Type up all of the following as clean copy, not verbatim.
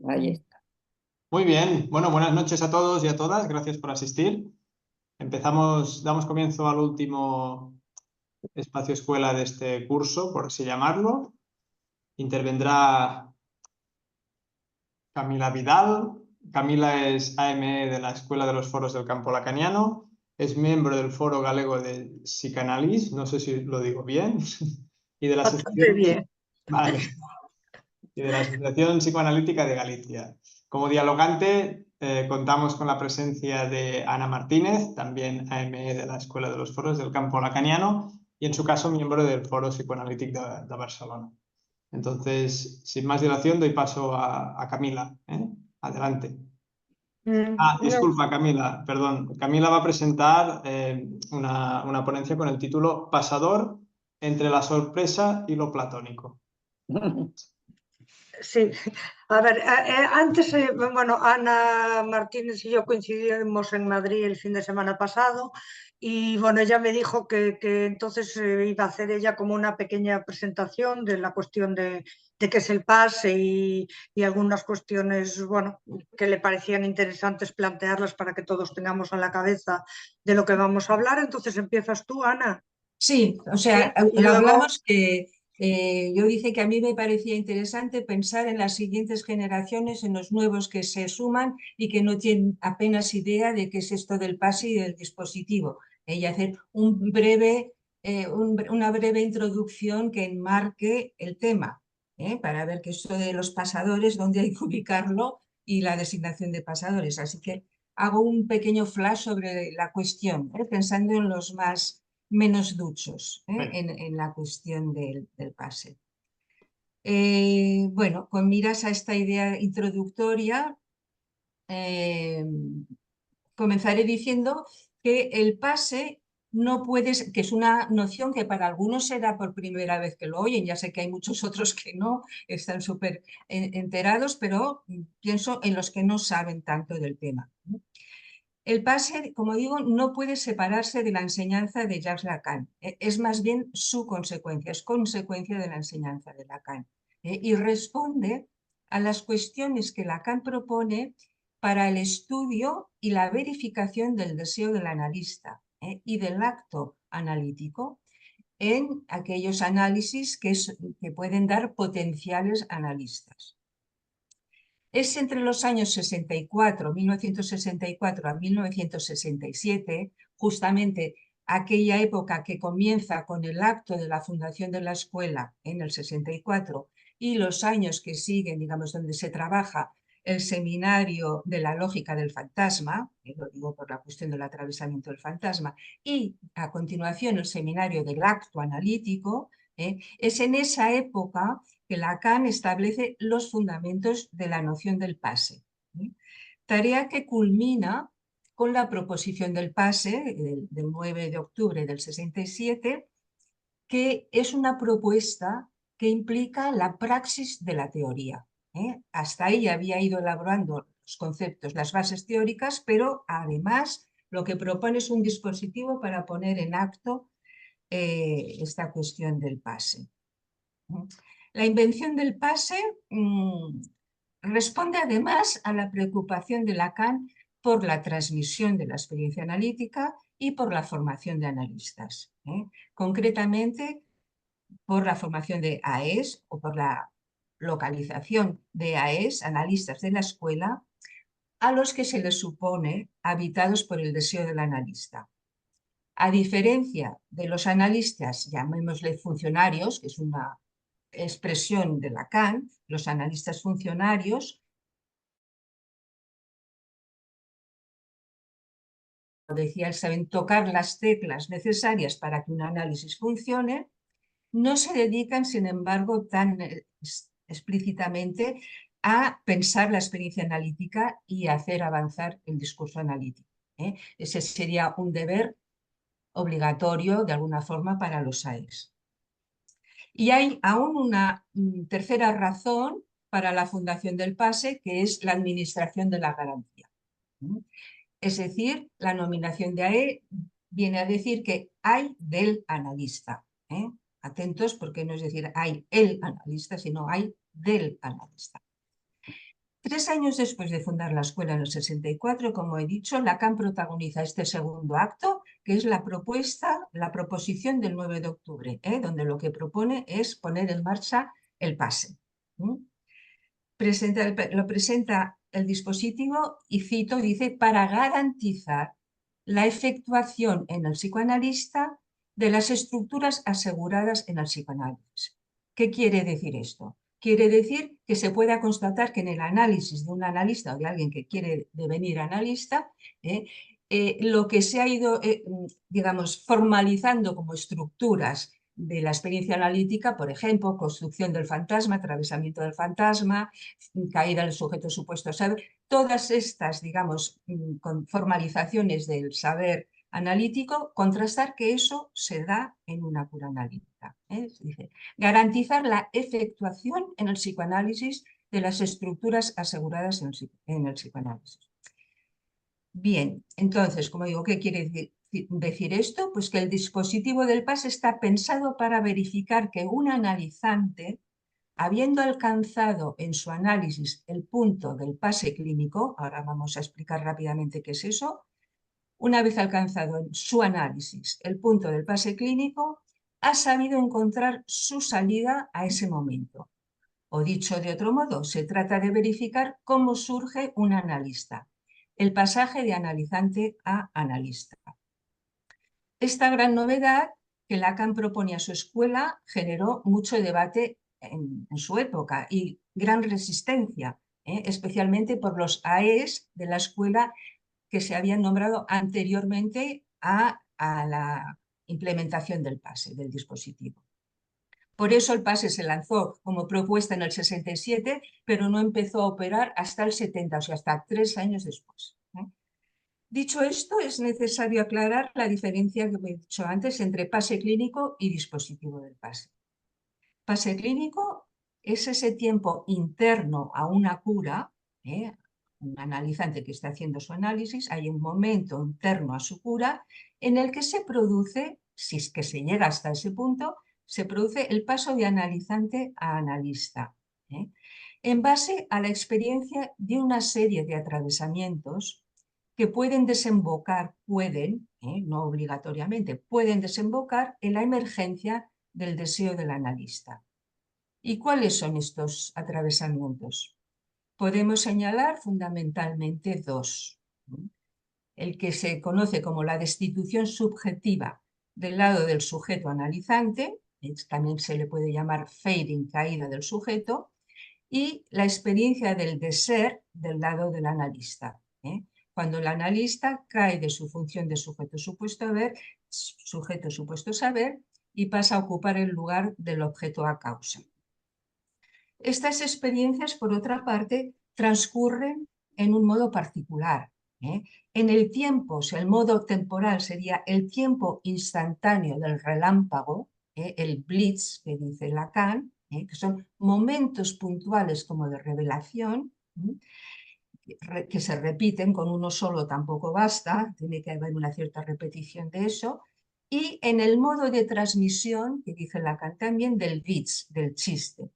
Ahí está. Muy bien, bueno, buenas noches a todos y a todas, gracias por asistir. Damos comienzo al último espacio escuela de este curso, por así llamarlo. Intervendrá Camila Vidal. Camila es AME de la Escuela de los Foros del Campo Lacaniano, es miembro del Foro Galego de Psicanalís, no sé si lo digo bien, y de la Bastante Asociación, bien. vale, y de la Asociación Psicoanalítica de Galicia. Como dialogante, contamos con la presencia de Ana Martínez, también AME de la Escuela de los Foros del Campo Lacaniano, y en su caso miembro del Foro Psicoanalítico de Barcelona. Entonces, sin más dilación, doy paso a Camila. Adelante. No, Disculpa, Camila, perdón. Camila va a presentar una ponencia con el título Pasador entre la sorpresa y lo platónico. sí, a ver, antes, bueno, Ana Martínez y yo coincidimos en Madrid el fin de semana pasado y bueno, ella me dijo que entonces iba a hacer ella como una pequeña presentación de la cuestión de qué es el pase y algunas cuestiones, bueno, que le parecían interesantes plantearlas para que todos tengamos en la cabeza de lo que vamos a hablar. Entonces empiezas tú, Ana. Sí, o sea, Y lo luego, hablamos que yo dije que a mí me parecía interesante pensar en las siguientes generaciones, en los nuevos que se suman y que no tienen apenas idea de qué es esto del pase y del dispositivo. Y hacer una breve introducción que enmarque el tema, para ver que esto de los pasadores, dónde hay que ubicarlo y la designación de pasadores. Así que hago un pequeño flash sobre la cuestión, pensando en los más menos duchos en la cuestión del pase. Bueno, con miras a esta idea introductoria, comenzaré diciendo que el pase no puede, que es una noción que para algunos será por primera vez que lo oyen, ya sé que hay muchos otros que no, están súper enterados, pero pienso en los que no saben tanto del tema. El pase, como digo, no puede separarse de la enseñanza de Jacques Lacan. Es más bien su consecuencia, es consecuencia de la enseñanza de Lacan. Y responde a las cuestiones que Lacan propone para el estudio y la verificación del deseo del analista y del acto analítico en aquellos análisis que pueden dar potenciales analistas. Es entre los años 1964 a 1967, justamente aquella época que comienza con el acto de la fundación de la escuela en el 64 y los años que siguen, digamos, donde se trabaja el seminario de la lógica del fantasma, lo digo por la cuestión del atravesamiento del fantasma, y a continuación el seminario del acto analítico, es en esa época que Lacan establece los fundamentos de la noción del pase. Tarea que culmina con la proposición del pase del 9 de octubre del 67, que es una propuesta que implica la praxis de la teoría. Hasta ahí había ido elaborando los conceptos, las bases teóricas, pero además lo que propone es un dispositivo para poner en acto esta cuestión del pase. La invención del pase responde además a la preocupación de Lacan por la transmisión de la experiencia analítica y por la formación de analistas. Concretamente, por la formación de AES o por la localización de AES, analistas de la escuela, a los que se les supone habitados por el deseo del analista. A diferencia de los analistas, llamémosle funcionarios, que es una expresión de Lacan, los analistas funcionarios, decía, saben tocar las teclas necesarias para que un análisis funcione, no se dedican, sin embargo, tan explícitamente a pensar la experiencia analítica y a hacer avanzar el discurso analítico. Ese sería un deber obligatorio, de alguna forma, para los AES. Y hay aún una tercera razón para la fundación del pase, que es la administración de la garantía. Es decir, la nominación de AE viene a decir que hay del analista. Atentos, porque no es decir hay el analista, sino hay del analista. 3 años después de fundar la escuela en el 64, como he dicho, Lacan protagoniza este segundo acto, que es la proposición del 9 de octubre, donde lo que propone es poner en marcha el PASE. Lo presenta el dispositivo y cito, dice, para garantizar la efectuación en el psicoanalista de las estructuras aseguradas en el psicoanálisis. ¿Qué quiere decir esto? Quiere decir que se pueda constatar que en el análisis de un analista o de alguien que quiere devenir analista, lo que se ha ido, digamos, formalizando como estructuras de la experiencia analítica, por ejemplo, construcción del fantasma, atravesamiento del fantasma, caída del sujeto supuesto saber, todas estas, digamos, con formalizaciones del saber analítico, contrastar que eso se da en una cura analítica. Dice, garantizar la efectuación en el psicoanálisis de las estructuras aseguradas en el psicoanálisis. Bien, entonces, como digo, ¿qué quiere decir esto? Pues que el dispositivo del PASE está pensado para verificar que un analizante, habiendo alcanzado en su análisis el punto del PASE clínico, ahora vamos a explicar rápidamente qué es eso, una vez alcanzado en su análisis el punto del PASE clínico, ha sabido encontrar su salida a ese momento. O dicho de otro modo, se trata de verificar cómo surge un analista, el pasaje de analizante a analista. Esta gran novedad que Lacan propone a su escuela generó mucho debate en su época y gran resistencia, especialmente por los AES de la escuela que se habían nombrado anteriormente a la implementación del PASE, del dispositivo. Por eso el PASE se lanzó como propuesta en el 67, pero no empezó a operar hasta el 70, o sea, hasta 3 años después. Dicho esto, es necesario aclarar la diferencia que he dicho antes entre PASE clínico y dispositivo del PASE. PASE clínico es ese tiempo interno a una cura, un analizante que está haciendo su análisis, hay un momento interno a su cura en el que se produce, si es que se llega hasta ese punto, se produce el paso de analizante a analista, en base a la experiencia de una serie de atravesamientos que pueden desembocar, no obligatoriamente, pueden desembocar en la emergencia del deseo del analista. ¿Y cuáles son estos atravesamientos? Podemos señalar fundamentalmente 2. El que se conoce como la destitución subjetiva del lado del sujeto analizante, también se le puede llamar fading, caída del sujeto, y la experiencia del deser del lado del analista. Cuando el analista cae de su función de sujeto supuesto saber y pasa a ocupar el lugar del objeto a causa. Estas experiencias, por otra parte, transcurren en un modo particular. En el tiempo, o sea, el modo temporal sería el tiempo instantáneo del relámpago, el blitz que dice Lacan, que son momentos puntuales como de revelación, que se repiten, con uno solo tampoco basta, tiene que haber una cierta repetición de eso, y en el modo de transmisión, que dice Lacan también, del Witz, del chiste,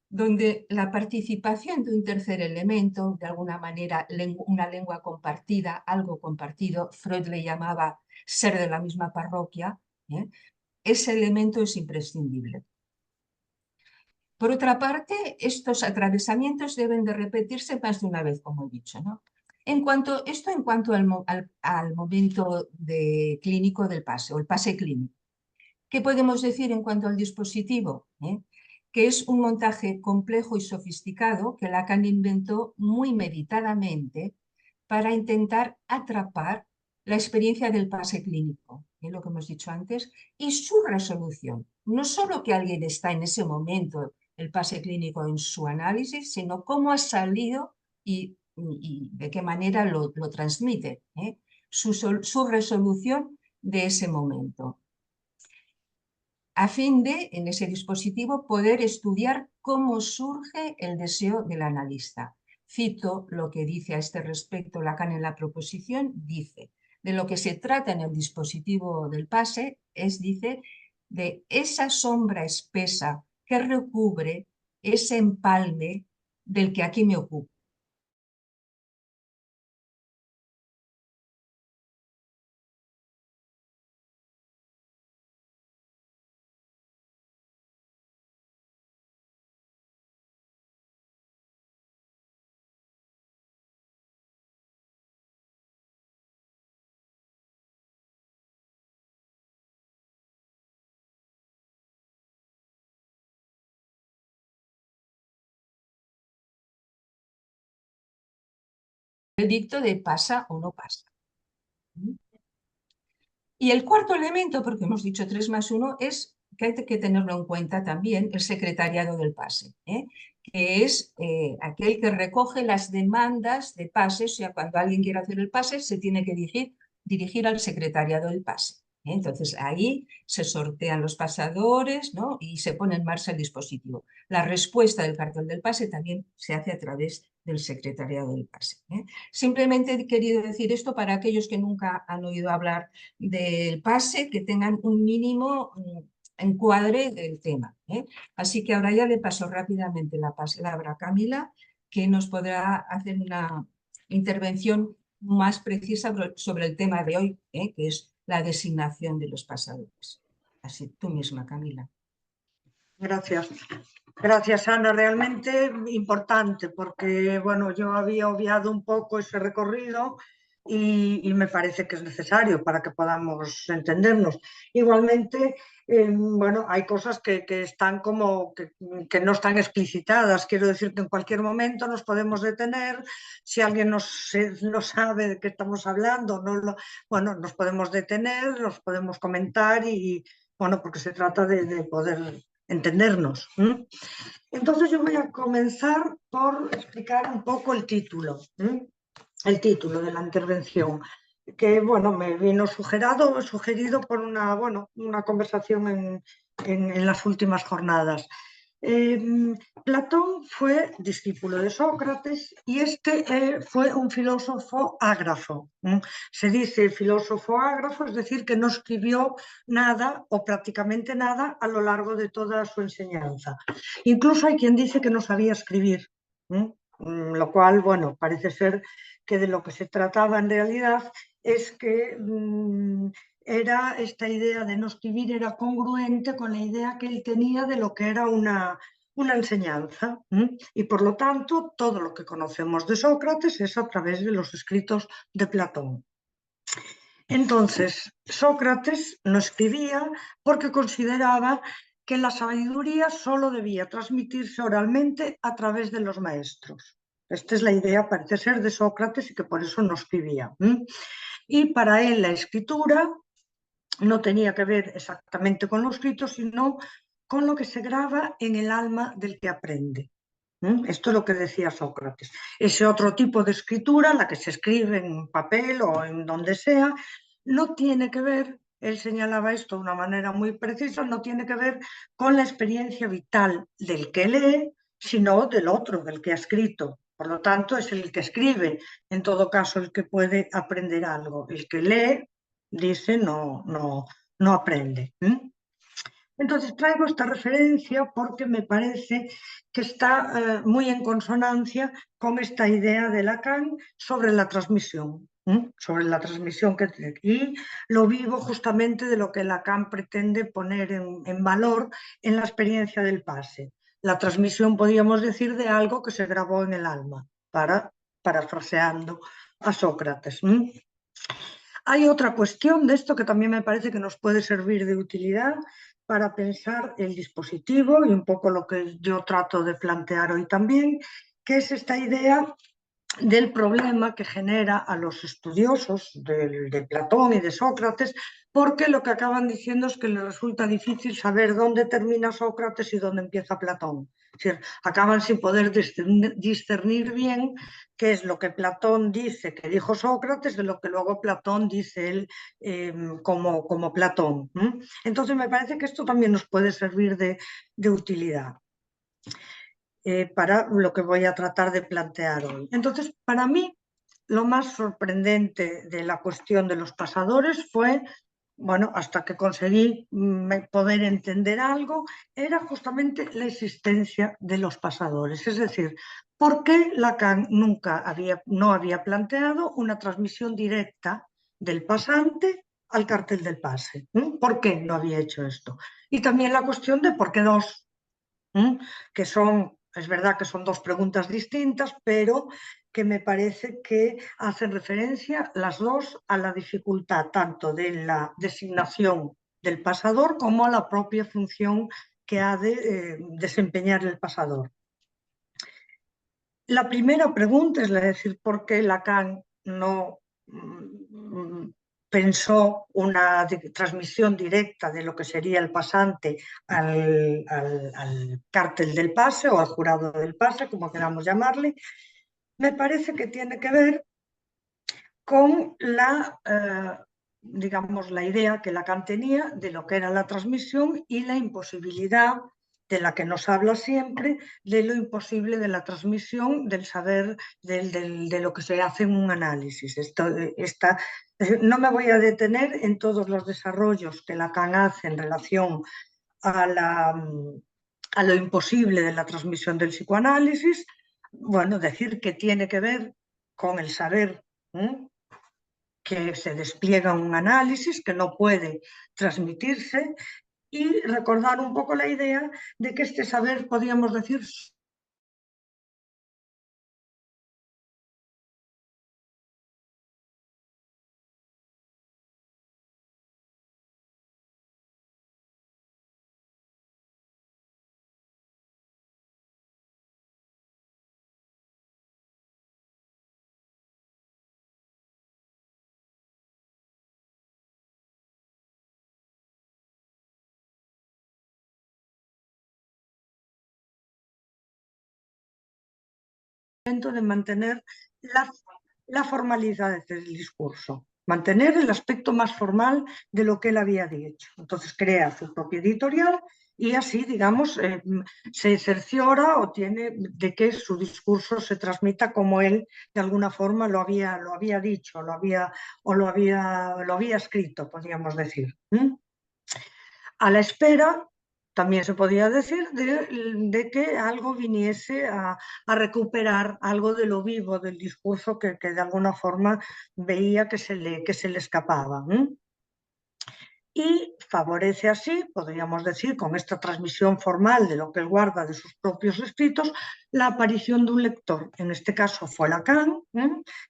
donde la participación de un tercer elemento, de alguna manera una lengua compartida, algo compartido, Freud le llamaba ser de la misma parroquia, ese elemento es imprescindible. Por otra parte, estos atravesamientos deben de repetirse más de una vez, como he dicho, ¿no? En cuanto al momento clínico del PASE, o el PASE clínico. ¿Qué podemos decir en cuanto al dispositivo? Que es un montaje complejo y sofisticado que Lacan inventó muy meditadamente para intentar atrapar la experiencia del PASE clínico, lo que hemos dicho antes, y su resolución. No solo que alguien está en ese momento, el PASE clínico en su análisis, sino cómo ha salido y de qué manera lo transmite, su resolución de ese momento, a fin de, en ese dispositivo, poder estudiar cómo surge el deseo del analista. Cito lo que dice a este respecto Lacan en la proposición, dice, de lo que se trata en el dispositivo del PASE es, dice, de esa sombra espesa que recubre ese empalme del que aquí me ocupo. veredicto de pasa o no pasa. Y el cuarto elemento, porque hemos dicho 3+1, es que hay que tenerlo en cuenta también el secretariado del pase, que es aquel que recoge las demandas de pase. O sea, cuando alguien quiere hacer el pase, se tiene que dirigir al secretariado del pase. Entonces ahí se sortean los pasadores, ¿no? Y se pone en marcha el dispositivo. La respuesta del cartel del pase también se hace a través del secretariado del pase. Simplemente he querido decir esto para aquellos que nunca han oído hablar del pase, que tengan un mínimo encuadre del tema. Así que ahora ya le paso rápidamente la palabra a Camila, que nos podrá hacer una intervención más precisa sobre el tema de hoy, que es la designación de los pasadores. Así, tú misma, Camila. Gracias. Gracias, Ana. Realmente importante porque, bueno, yo había obviado un poco ese recorrido y me parece que es necesario para que podamos entendernos. Igualmente, bueno, hay cosas que están como que no están explicitadas. Quiero decir que en cualquier momento nos podemos detener. Si alguien no sabe de qué estamos hablando, bueno, nos podemos detener, nos podemos comentar y, bueno, porque se trata de poder entendernos. Entonces yo voy a comenzar por explicar un poco el título de la intervención, que bueno, me vino sugerido por una conversación en las últimas jornadas. Platón fue discípulo de Sócrates y fue un filósofo ágrafo. Se dice filósofo ágrafo, es decir, que no escribió nada o prácticamente nada a lo largo de toda su enseñanza. Incluso hay quien dice que no sabía escribir, lo cual, bueno, parece ser que de lo que se trataba en realidad es que era esta idea de no escribir era congruente con la idea que él tenía de lo que era una enseñanza. Y por lo tanto, todo lo que conocemos de Sócrates es a través de los escritos de Platón. Entonces, Sócrates no escribía porque consideraba que la sabiduría solo debía transmitirse oralmente a través de los maestros. Esta es la idea, parece ser, de Sócrates y que por eso no escribía. Y para él la escritura no tenía que ver exactamente con lo escrito, sino con lo que se graba en el alma del que aprende. Esto es lo que decía Sócrates. Ese otro tipo de escritura, la que se escribe en papel o en donde sea, no tiene que ver, él señalaba esto de una manera muy precisa, no tiene que ver con la experiencia vital del que lee, sino del otro, del que ha escrito. Por lo tanto, es el que escribe, en todo caso, el que puede aprender algo. El que lee, dice, no aprende. Entonces traigo esta referencia porque me parece que está muy en consonancia con esta idea de Lacan sobre la transmisión. Y lo vivo justamente de lo que Lacan pretende poner en valor en la experiencia del pase. La transmisión, podríamos decir, de algo que se grabó en el alma, parafraseando a Sócrates. Hay otra cuestión de esto que también me parece que nos puede servir de utilidad para pensar el dispositivo y un poco lo que yo trato de plantear hoy también, que es esta idea del problema que genera a los estudiosos de Platón y de Sócrates, porque lo que acaban diciendo es que les resulta difícil saber dónde termina Sócrates y dónde empieza Platón. Es decir, acaban sin poder discernir bien qué es lo que Platón dice que dijo Sócrates de lo que luego Platón dice él como Platón. Entonces me parece que esto también nos puede servir de utilidad. Para lo que voy a tratar de plantear hoy. Entonces, para mí, lo más sorprendente de la cuestión de los pasadores fue, bueno, hasta que conseguí poder entender algo, era justamente la existencia de los pasadores. Es decir, ¿por qué Lacan no había planteado una transmisión directa del pasante al cartel del pase? ¿Por qué no había hecho esto? Y también la cuestión de por qué dos, que son... Es verdad que son dos preguntas distintas, pero que me parece que hacen referencia las dos a la dificultad tanto de la designación del pasador como a la propia función que ha de desempeñar el pasador. La primera pregunta es decir, ¿por qué Lacan no pensó una transmisión directa de lo que sería el pasante al cártel del pase o al jurado del pase, como queramos llamarle? Me parece que tiene que ver con digamos, la idea que Lacan tenía de lo que era la transmisión y la imposibilidad de la que nos habla siempre, de lo imposible de la transmisión del saber, de lo que se hace en un análisis. No me voy a detener en todos los desarrollos que Lacan hace en relación a lo imposible de la transmisión del psicoanálisis. Bueno, decir que tiene que ver con el saber, que se despliega un análisis que no puede transmitirse, y recordar un poco la idea de que este saber, podríamos decir, de mantener la formalidad del discurso, mantener el aspecto más formal de lo que él había dicho. Entonces crea su propia editorial y así, digamos, se cerciora o tiene de que su discurso se transmita como él de alguna forma lo había dicho, lo había escrito, podríamos decir. A la espera, también se podía decir, de que algo viniese a recuperar algo de lo vivo del discurso que de alguna forma veía que se le escapaba. Y favorece así, podríamos decir, con esta transmisión formal de lo que él guarda de sus propios escritos, la aparición de un lector. En este caso fue Lacan,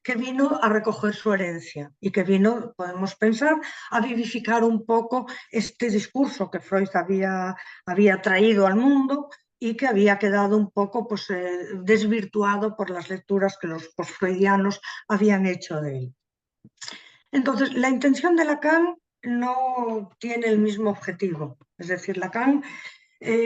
que vino a recoger su herencia y que vino, podemos pensar, a vivificar un poco este discurso que Freud había traído al mundo y que había quedado un poco pues, desvirtuado por las lecturas que los postfreudianos habían hecho de él. Entonces, la intención de Lacan no tiene el mismo objetivo. Es decir, Lacan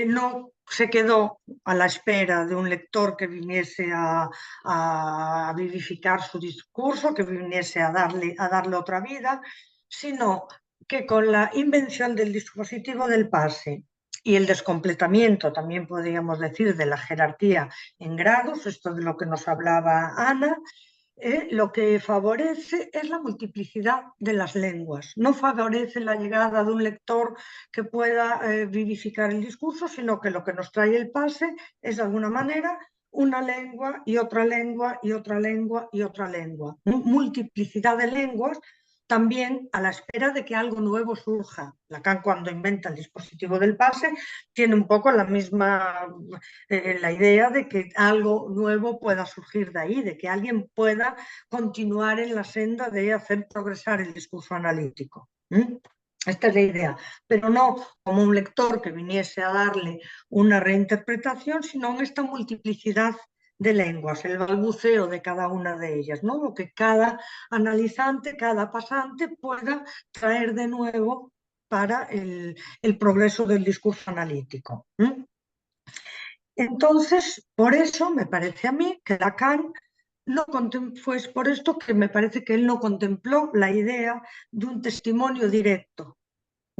no se quedó a la espera de un lector que viniese a vivificar su discurso, que viniese a darle otra vida, sino que con la invención del dispositivo del pase y el descompletamiento, también podríamos decir, de la jerarquía en grados, esto de lo que nos hablaba Ana, lo que favorece es la multiplicidad de las lenguas. No favorece la llegada de un lector que pueda vivificar el discurso, sino que lo que nos trae el pase es de alguna manera una lengua y otra lengua y otra lengua y otra lengua. Multiplicidad de lenguas, también a la espera de que algo nuevo surja. Lacan, cuando inventa el dispositivo del pase, tiene un poco la misma la idea de que algo nuevo pueda surgir de ahí, de que alguien pueda continuar en la senda de hacer progresar el discurso analítico. Esta es la idea, pero no como un lector que viniese a darle una reinterpretación, sino en esta multiplicidad de lenguas, el balbuceo de cada una de ellas, ¿no? Lo que cada analizante, cada pasante pueda traer de nuevo para el progreso del discurso analítico. Entonces, por eso me parece a mí que Lacan no fue por esto que me parece que él no contempló la idea de un testimonio directo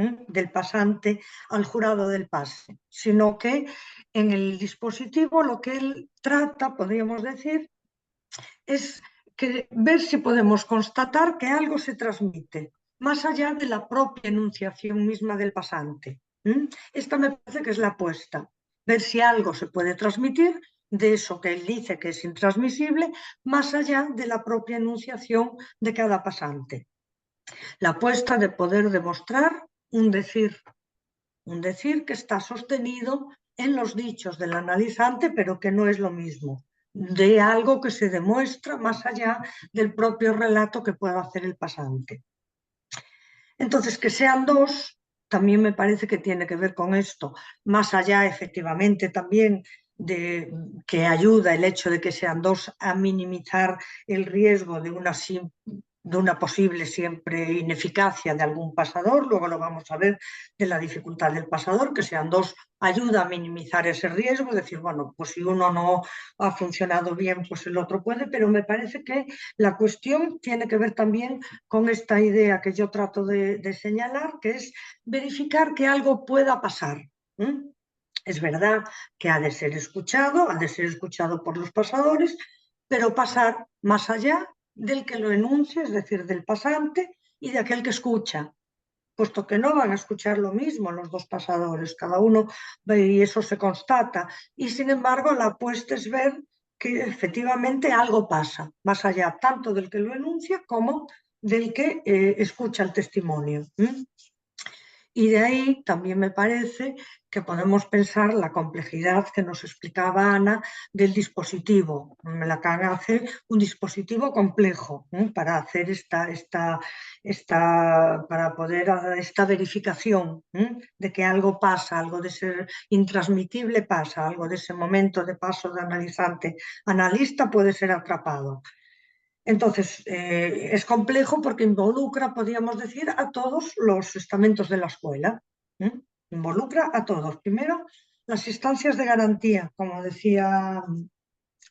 del pasante al jurado del pase, sino que en el dispositivo lo que él trata, podríamos decir, es ver si podemos constatar que algo se transmite, más allá de la propia enunciación misma del pasante. Esta me parece que es la apuesta, ver si algo se puede transmitir de eso que él dice que es intransmisible, más allá de la propia enunciación de cada pasante. La apuesta de poder demostrar un decir que está sostenido en los dichos del analizante, pero que no es lo mismo, de algo que se demuestra más allá del propio relato que pueda hacer el pasante. Entonces, que sean dos, también me parece que tiene que ver con esto, más allá efectivamente también que ayuda el hecho de que sean dos a minimizar el riesgo de una posible siempre ineficacia de algún pasador. Luego lo vamos a ver, de la dificultad del pasador, que sean dos ayuda a minimizar ese riesgo, es decir, bueno, pues si uno no ha funcionado bien, pues el otro puede, pero me parece que la cuestión tiene que ver también con esta idea que yo trato de señalar, que es verificar que algo pueda pasar. Es verdad que ha de ser escuchado por los pasadores, pero pasar más allá del que lo enuncia, es decir, del pasante y de aquel que escucha, puesto que no van a escuchar lo mismo los dos pasadores, cada uno ve y eso se constata, y sin embargo la apuesta es ver que efectivamente algo pasa, más allá tanto del que lo enuncia como del que escucha el testimonio. Y de ahí también me parece que podemos pensar la complejidad que nos explicaba Ana del dispositivo. Lacan hace un dispositivo complejo para hacer para poder hacer esta verificación de que algo pasa, algo de ese intransmitible pasa, algo de ese momento de paso de analizante a analista puede ser atrapado. Entonces, es complejo porque involucra, podríamos decir, a todos los estamentos de la escuela. Involucra a todos. Primero, las instancias de garantía, como decía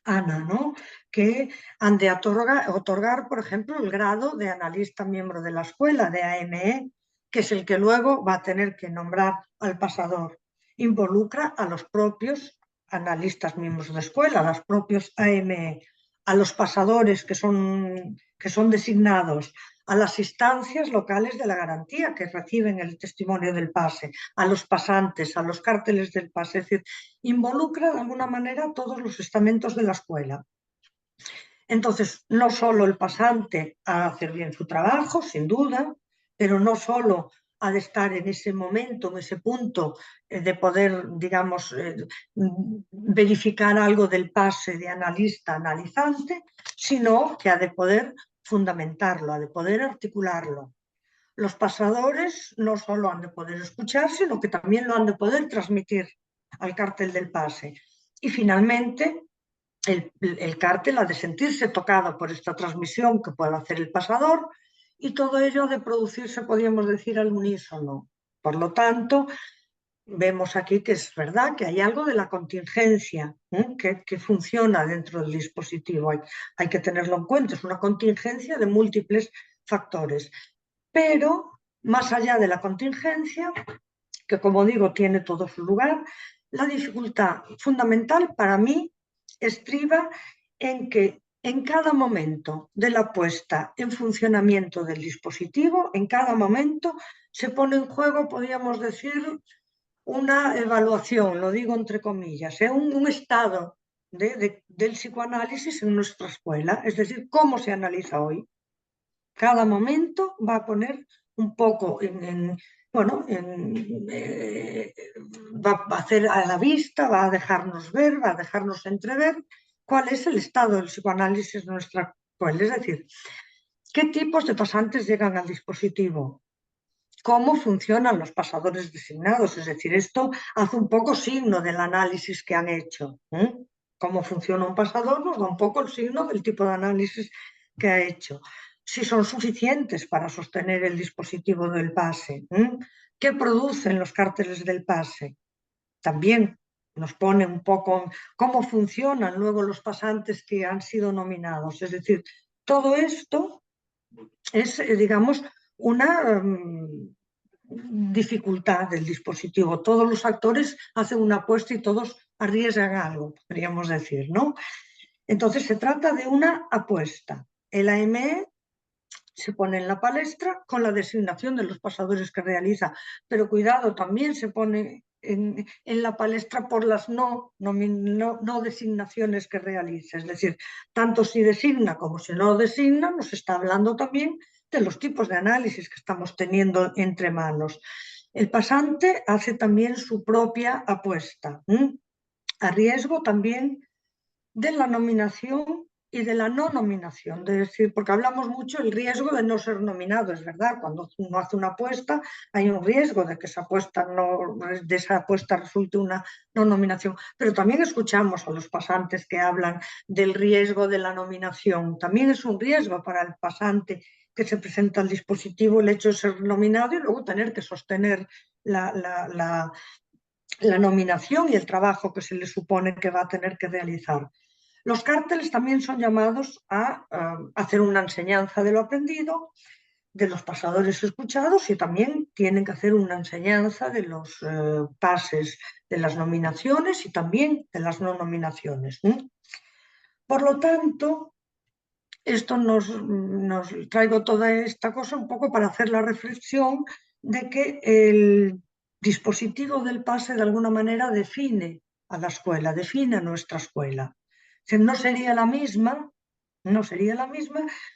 Ana, ¿no? Que han de otorgar, por ejemplo, el grado de analista miembro de la escuela, de AME, que es el que luego va a tener que nombrar al pasador. Involucra a los propios analistas miembros de escuela, a los propios AME, a los pasadores que son designados, a las instancias locales de la garantía que reciben el testimonio del pase, a los pasantes, a los cárteles del pase. Es decir, involucra de alguna manera a todos los estamentos de la escuela. Entonces, no solo el pasante ha de hacer bien su trabajo, sin duda, pero no solo ha de estar en ese momento, en ese punto de poder, digamos, verificar algo del pase de analista a analizante, sino que ha de poder fundamentarlo, ha de poder articularlo. Los pasadores no solo han de poder escuchar, sino que también lo han de poder transmitir al cártel del pase. Y finalmente, el cártel ha de sentirse tocado por esta transmisión que puede hacer el pasador, y todo ello ha de producirse, podríamos decir, al unísono. Por lo tanto, vemos aquí que es verdad que hay algo de la contingencia que funciona dentro del dispositivo. Hay que tenerlo en cuenta, es una contingencia de múltiples factores. Pero, más allá de la contingencia, que como digo tiene todo su lugar, la dificultad fundamental para mí estriba en que en cada momento de la puesta en funcionamiento del dispositivo, en cada momento se pone en juego, podríamos decir, una evaluación, lo digo entre comillas, un estado del psicoanálisis en nuestra escuela, es decir, cómo se analiza hoy. Cada momento va a poner un poco va a hacer a la vista, va a dejarnos ver, va a dejarnos entrever cuál es el estado del psicoanálisis de nuestra escuela. Es decir, qué tipos de pasantes llegan al dispositivo, cómo funcionan los pasadores designados. Es decir, esto hace un poco signo del análisis que han hecho. Cómo funciona un pasador nos da un poco el signo del tipo de análisis que ha hecho. Si son suficientes para sostener el dispositivo del pase. ¿Qué producen los cárteles del pase? También nos pone un poco cómo funcionan luego los pasantes que han sido nominados. Es decir, todo esto es, digamos, una dificultad del dispositivo. Todos los actores hacen una apuesta y todos arriesgan algo, podríamos decir, ¿no? Entonces se trata de una apuesta. El AME se pone en la palestra con la designación de los pasadores que realiza, pero cuidado, también se pone en la palestra por las no designaciones que realiza. Es decir, tanto si designa como si no designa, nos está hablando también de los tipos de análisis que estamos teniendo entre manos. El pasante hace también su propia apuesta, a riesgo también de la nominación y de la no nominación, es decir, porque hablamos mucho del riesgo de no ser nominado, es verdad, cuando uno hace una apuesta hay un riesgo de que de esa apuesta resulte una no nominación, pero también escuchamos a los pasantes que hablan del riesgo de la nominación, también es un riesgo para el pasante que se presenta al dispositivo el hecho de ser nominado y luego tener que sostener la nominación y el trabajo que se le supone que va a tener que realizar. Los cárteles también son llamados a hacer una enseñanza de lo aprendido, de los pasadores escuchados, y también tienen que hacer una enseñanza de los pases de las nominaciones y también de las no nominaciones. Por lo tanto, esto nos traigo toda esta cosa un poco para hacer la reflexión de que el dispositivo del pase de alguna manera define a la escuela, define a nuestra escuela. No sería la misma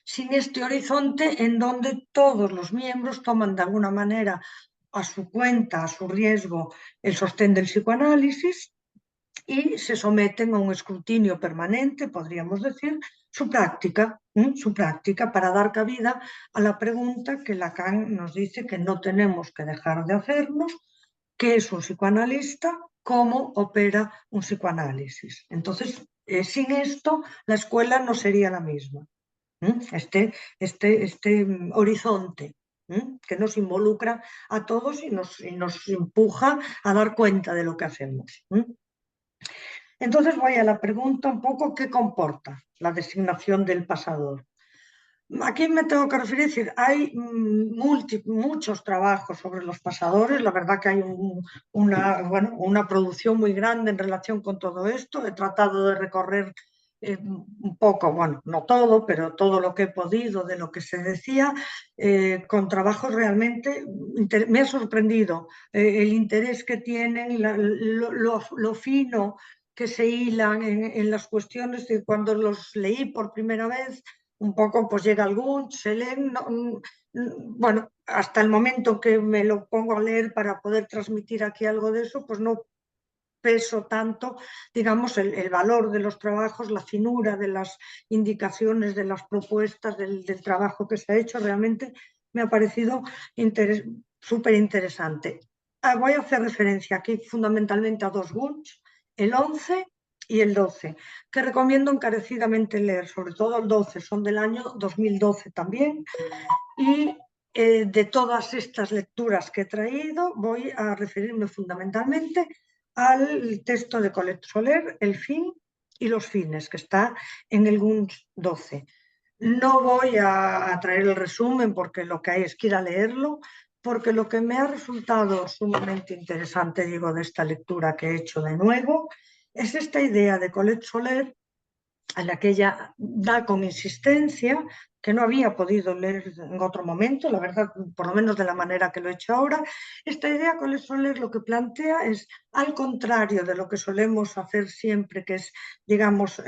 sin este horizonte en donde todos los miembros toman de alguna manera a su cuenta, a su riesgo, el sostén del psicoanálisis y se someten a un escrutinio permanente, podríamos decir, su práctica para dar cabida a la pregunta que Lacan nos dice que no tenemos que dejar de hacernos: ¿qué es un psicoanalista? ¿Cómo opera un psicoanálisis? Entonces, sin esto, la escuela no sería la misma. Este horizonte que nos involucra a todos y nos empuja a dar cuenta de lo que hacemos. Entonces voy a la pregunta un poco: ¿qué comporta la designación del pasador? Aquí me tengo que referir, es decir, hay muchos trabajos sobre los pasadores, la verdad que hay una producción muy grande en relación con todo esto. He tratado de recorrer un poco, bueno, no todo, pero todo lo que he podido de lo que se decía, con trabajos realmente, me ha sorprendido el interés que tienen, lo fino que se hilan en las cuestiones. Y cuando los leí por primera vez, un poco pues llega algún, se leen, bueno, hasta el momento que me lo pongo a leer para poder transmitir aquí algo de eso, pues no peso tanto, digamos, el valor de los trabajos, la finura de las indicaciones, de las propuestas, del trabajo que se ha hecho. Realmente me ha parecido súper interesante. Voy a hacer referencia aquí fundamentalmente a dos Wunsch, el 11 y el 12, que recomiendo encarecidamente leer, sobre todo el 12, son del año 2012 también, y de todas estas lecturas que he traído voy a referirme fundamentalmente al texto de Colette Soler, El fin y los fines, que está en el Wunsch 12. No voy a traer el resumen porque lo que hay es que ir a leerlo, porque lo que me ha resultado sumamente interesante, digo, de esta lectura que he hecho de nuevo, es esta idea de Colette Soler, a la que ella da con insistencia, que no había podido leer en otro momento, la verdad, por lo menos de la manera que lo he hecho ahora. Esta idea, Colette Soler lo que plantea es, al contrario de lo que solemos hacer siempre, que es, digamos,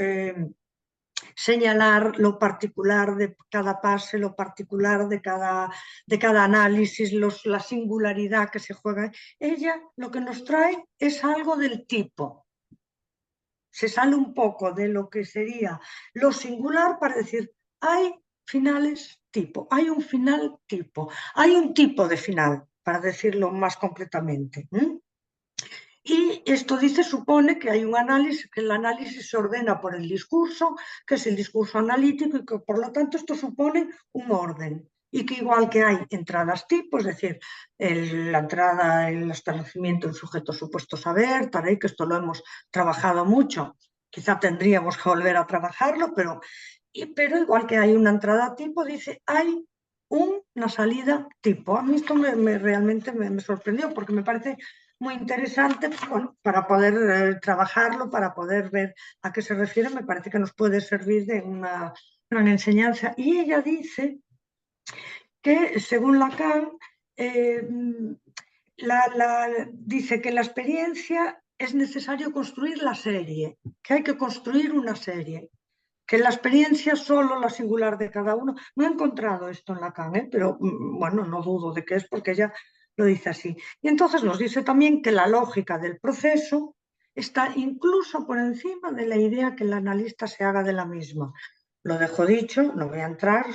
señalar lo particular de cada pase, lo particular de cada análisis, la singularidad que se juega. Ella lo que nos trae es algo del tipo. Se sale un poco de lo que sería lo singular para decir: hay finales tipo, hay un final tipo, hay un tipo de final, para decirlo más concretamente. Y esto supone que hay un análisis, que el análisis se ordena por el discurso, que es el discurso analítico, y que por lo tanto esto supone un orden. Y que igual que hay entradas tipo, es decir, la entrada, el establecimiento del sujeto supuesto saber, que esto lo hemos trabajado mucho, quizá tendríamos que volver a trabajarlo, pero igual que hay una entrada tipo, dice, hay una salida tipo. A mí esto realmente me sorprendió, porque me parece muy interesante, bueno, para poder trabajarlo, para poder ver a qué se refiere. Me parece que nos puede servir de una gran enseñanza. Y ella dice que, según Lacan, dice que la experiencia es necesario construir la serie, que hay que construir una serie, que la experiencia es solo la singular de cada uno. No he encontrado esto en Lacan, pero bueno, no dudo de que es, porque ella lo dice así. Y entonces nos dice también que la lógica del proceso está incluso por encima de la idea que el analista se haga de la misma. Lo dejo dicho, no voy a entrar,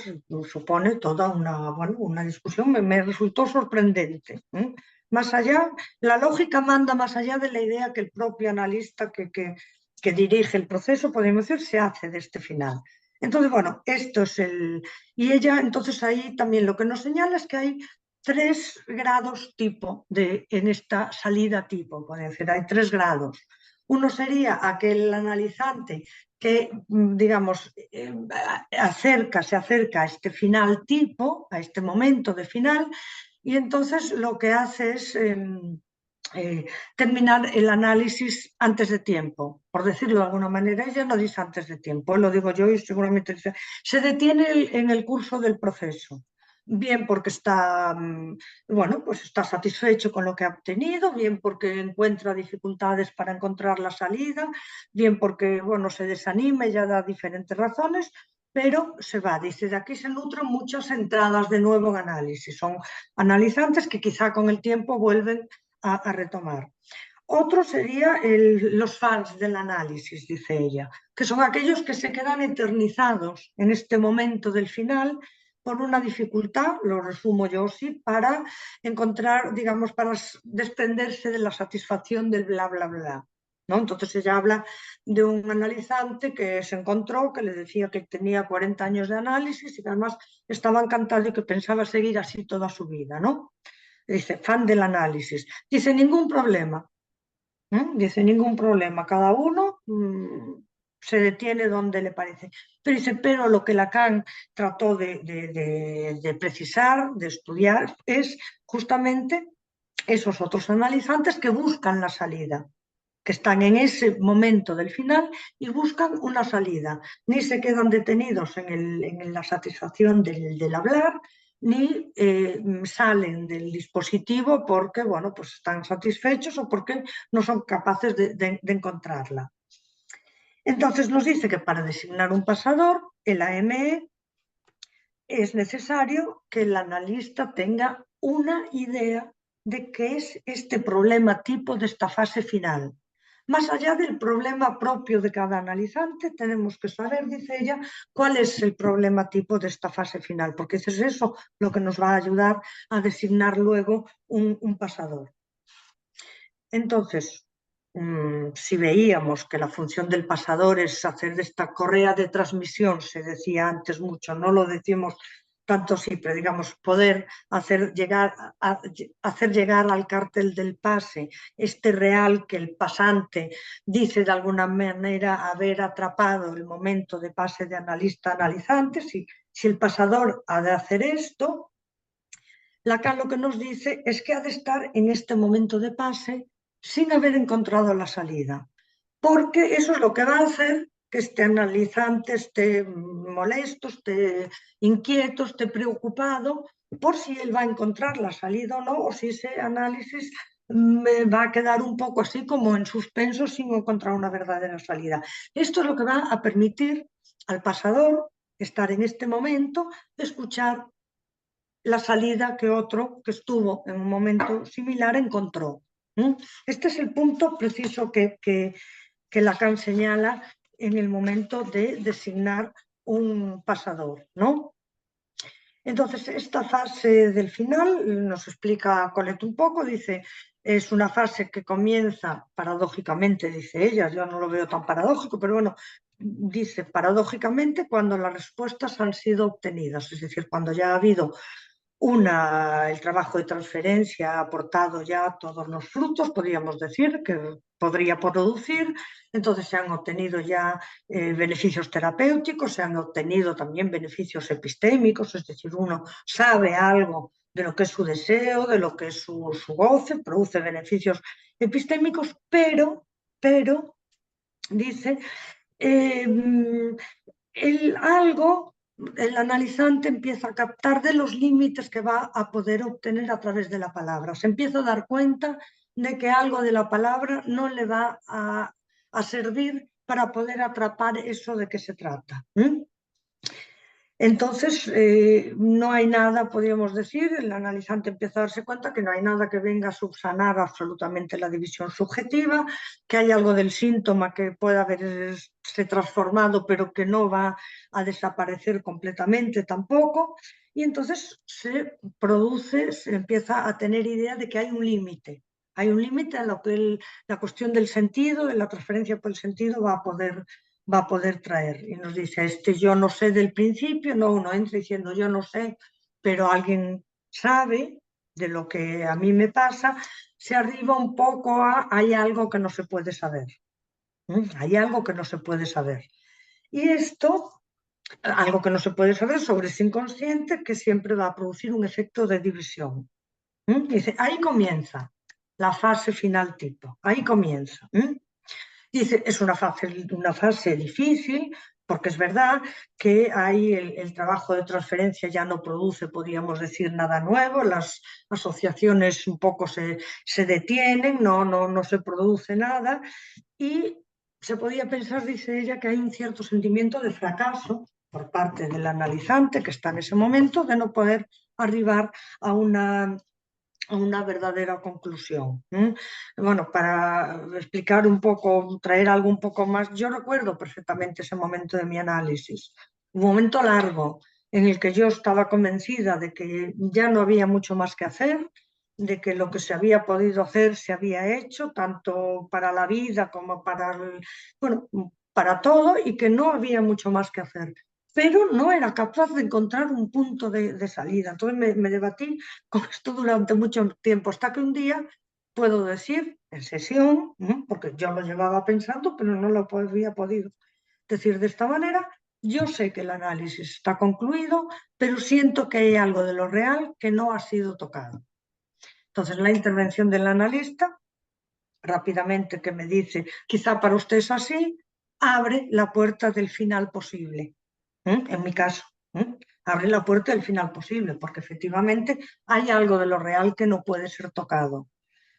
supone toda una discusión, me resultó sorprendente. Más allá, la lógica manda más allá de la idea que el propio analista que dirige el proceso, podemos decir, se hace de este final. Entonces, bueno, esto es el... Y ella, entonces ahí también lo que nos señala es que hay 3 grados tipo en esta salida tipo, puede decir, hay 3 grados. Uno sería aquel analizante que, digamos, se acerca a este final tipo, a este momento de final, y entonces lo que hace es terminar el análisis antes de tiempo, por decirlo de alguna manera. Ella no dice antes de tiempo, lo digo yo y seguramente dice, se detiene en el curso del proceso. Bien porque está, bueno, pues está satisfecho con lo que ha obtenido, bien porque encuentra dificultades para encontrar la salida, bien porque, bueno, se desanima y ya da diferentes razones, pero se va. Dice, de aquí se nutren muchas entradas de nuevo en análisis. Son analizantes que quizá con el tiempo vuelven a retomar. Otro sería los fans del análisis, dice ella, que son aquellos que se quedan eternizados en este momento del final por una dificultad, lo resumo yo así, para encontrar, digamos, para desprenderse de la satisfacción del bla, bla, bla. ¿No? Entonces ella habla de un analizante que se encontró, que le decía que tenía 40 años de análisis y que además estaba encantado y que pensaba seguir así toda su vida, ¿no? Dice, fan del análisis. Dice, ningún problema. Dice, ningún problema. Cada uno se detiene donde le parece. Pero dice, pero lo que Lacan trató de precisar, de estudiar, es justamente esos otros analizantes que buscan la salida, que están en ese momento del final y buscan una salida. Ni se quedan detenidos en la satisfacción del hablar, ni salen del dispositivo porque, bueno, pues están satisfechos o porque no son capaces de encontrarla. Entonces nos dice que para designar un pasador, el AME, es necesario que el analista tenga una idea de qué es este problema tipo de esta fase final. Más allá del problema propio de cada analizante, tenemos que saber, dice ella, cuál es el problema tipo de esta fase final, porque es eso lo que nos va a ayudar a designar luego un pasador. Entonces, si veíamos que la función del pasador es hacer de esta correa de transmisión, se decía antes mucho, no lo decimos tanto siempre, digamos, poder hacer llegar al cártel del pase este real que el pasante dice de alguna manera haber atrapado el momento de pase de analista-analizante. Si el pasador ha de hacer esto, Lacan lo que nos dice es que ha de estar en este momento de pase sin haber encontrado la salida, porque eso es lo que va a hacer que este analizante esté molesto, esté inquieto, esté preocupado por si él va a encontrar la salida o no, o si ese análisis va a quedar un poco así como en suspenso sin encontrar una verdadera salida. Esto es lo que va a permitir al pasador estar en este momento, escuchar la salida que otro que estuvo en un momento similar encontró. Este es el punto preciso que Lacan señala en el momento de designar un pasador, ¿no? Entonces, esta fase del final nos explica Colette un poco, dice, es una fase que comienza paradójicamente, dice ella, yo no lo veo tan paradójico, pero bueno, dice paradójicamente cuando las respuestas han sido obtenidas, es decir, cuando ya ha habido el trabajo de transferencia ha aportado ya todos los frutos, podríamos decir, que podría producir. Entonces se han obtenido ya beneficios terapéuticos, se han obtenido también beneficios epistémicos, es decir, uno sabe algo de lo que es su deseo, de lo que es su goce, produce beneficios epistémicos, pero dice, el analizante empieza a captar de los límites que va a poder obtener a través de la palabra. Se empieza a dar cuenta de que algo de la palabra no le va a servir para poder atrapar eso de qué se trata. Entonces, no hay nada, podríamos decir, el analizante empieza a darse cuenta que no hay nada que venga a subsanar absolutamente la división subjetiva, que hay algo del síntoma que puede haber se transformado, pero que no va a desaparecer completamente tampoco, y entonces se empieza a tener idea de que hay un límite. Hay un límite a lo que la cuestión del sentido, de la transferencia por el sentido va a poder traer. Y nos dice, yo no sé del principio, no, uno entra diciendo yo no sé, pero alguien sabe de lo que a mí me pasa, se arriba un poco a hay algo que no se puede saber. Hay algo que no se puede saber. Y esto, algo que no se puede saber sobre ese inconsciente, que siempre va a producir un efecto de división. Dice, ahí comienza la fase final tipo, ahí comienza. Dice, es una fase difícil, porque es verdad que ahí el trabajo de transferencia ya no produce, podríamos decir, nada nuevo, las asociaciones un poco se detienen, no se produce nada, y se podía pensar, dice ella, que hay un cierto sentimiento de fracaso por parte del analizante que está en ese momento de no poder arribar a una verdadera conclusión. Bueno, para explicar un poco, traer algo un poco más, yo recuerdo perfectamente ese momento de mi análisis, un momento largo en el que yo estaba convencida de que ya no había mucho más que hacer, de que lo que se había podido hacer se había hecho, tanto para la vida como bueno, para todo, y que no había mucho más que hacer. Pero no era capaz de encontrar un punto de salida. Entonces me debatí con esto durante mucho tiempo, hasta que un día puedo decir, en sesión, porque yo lo llevaba pensando, pero no lo había podido decir de esta manera, yo sé que el análisis está concluido, pero siento que hay algo de lo real que no ha sido tocado. Entonces la intervención del analista, rápidamente que me dice, quizá para usted es así, abre la puerta del final posible. En mi caso, abre la puerta del final posible, porque efectivamente hay algo de lo real que no puede ser tocado.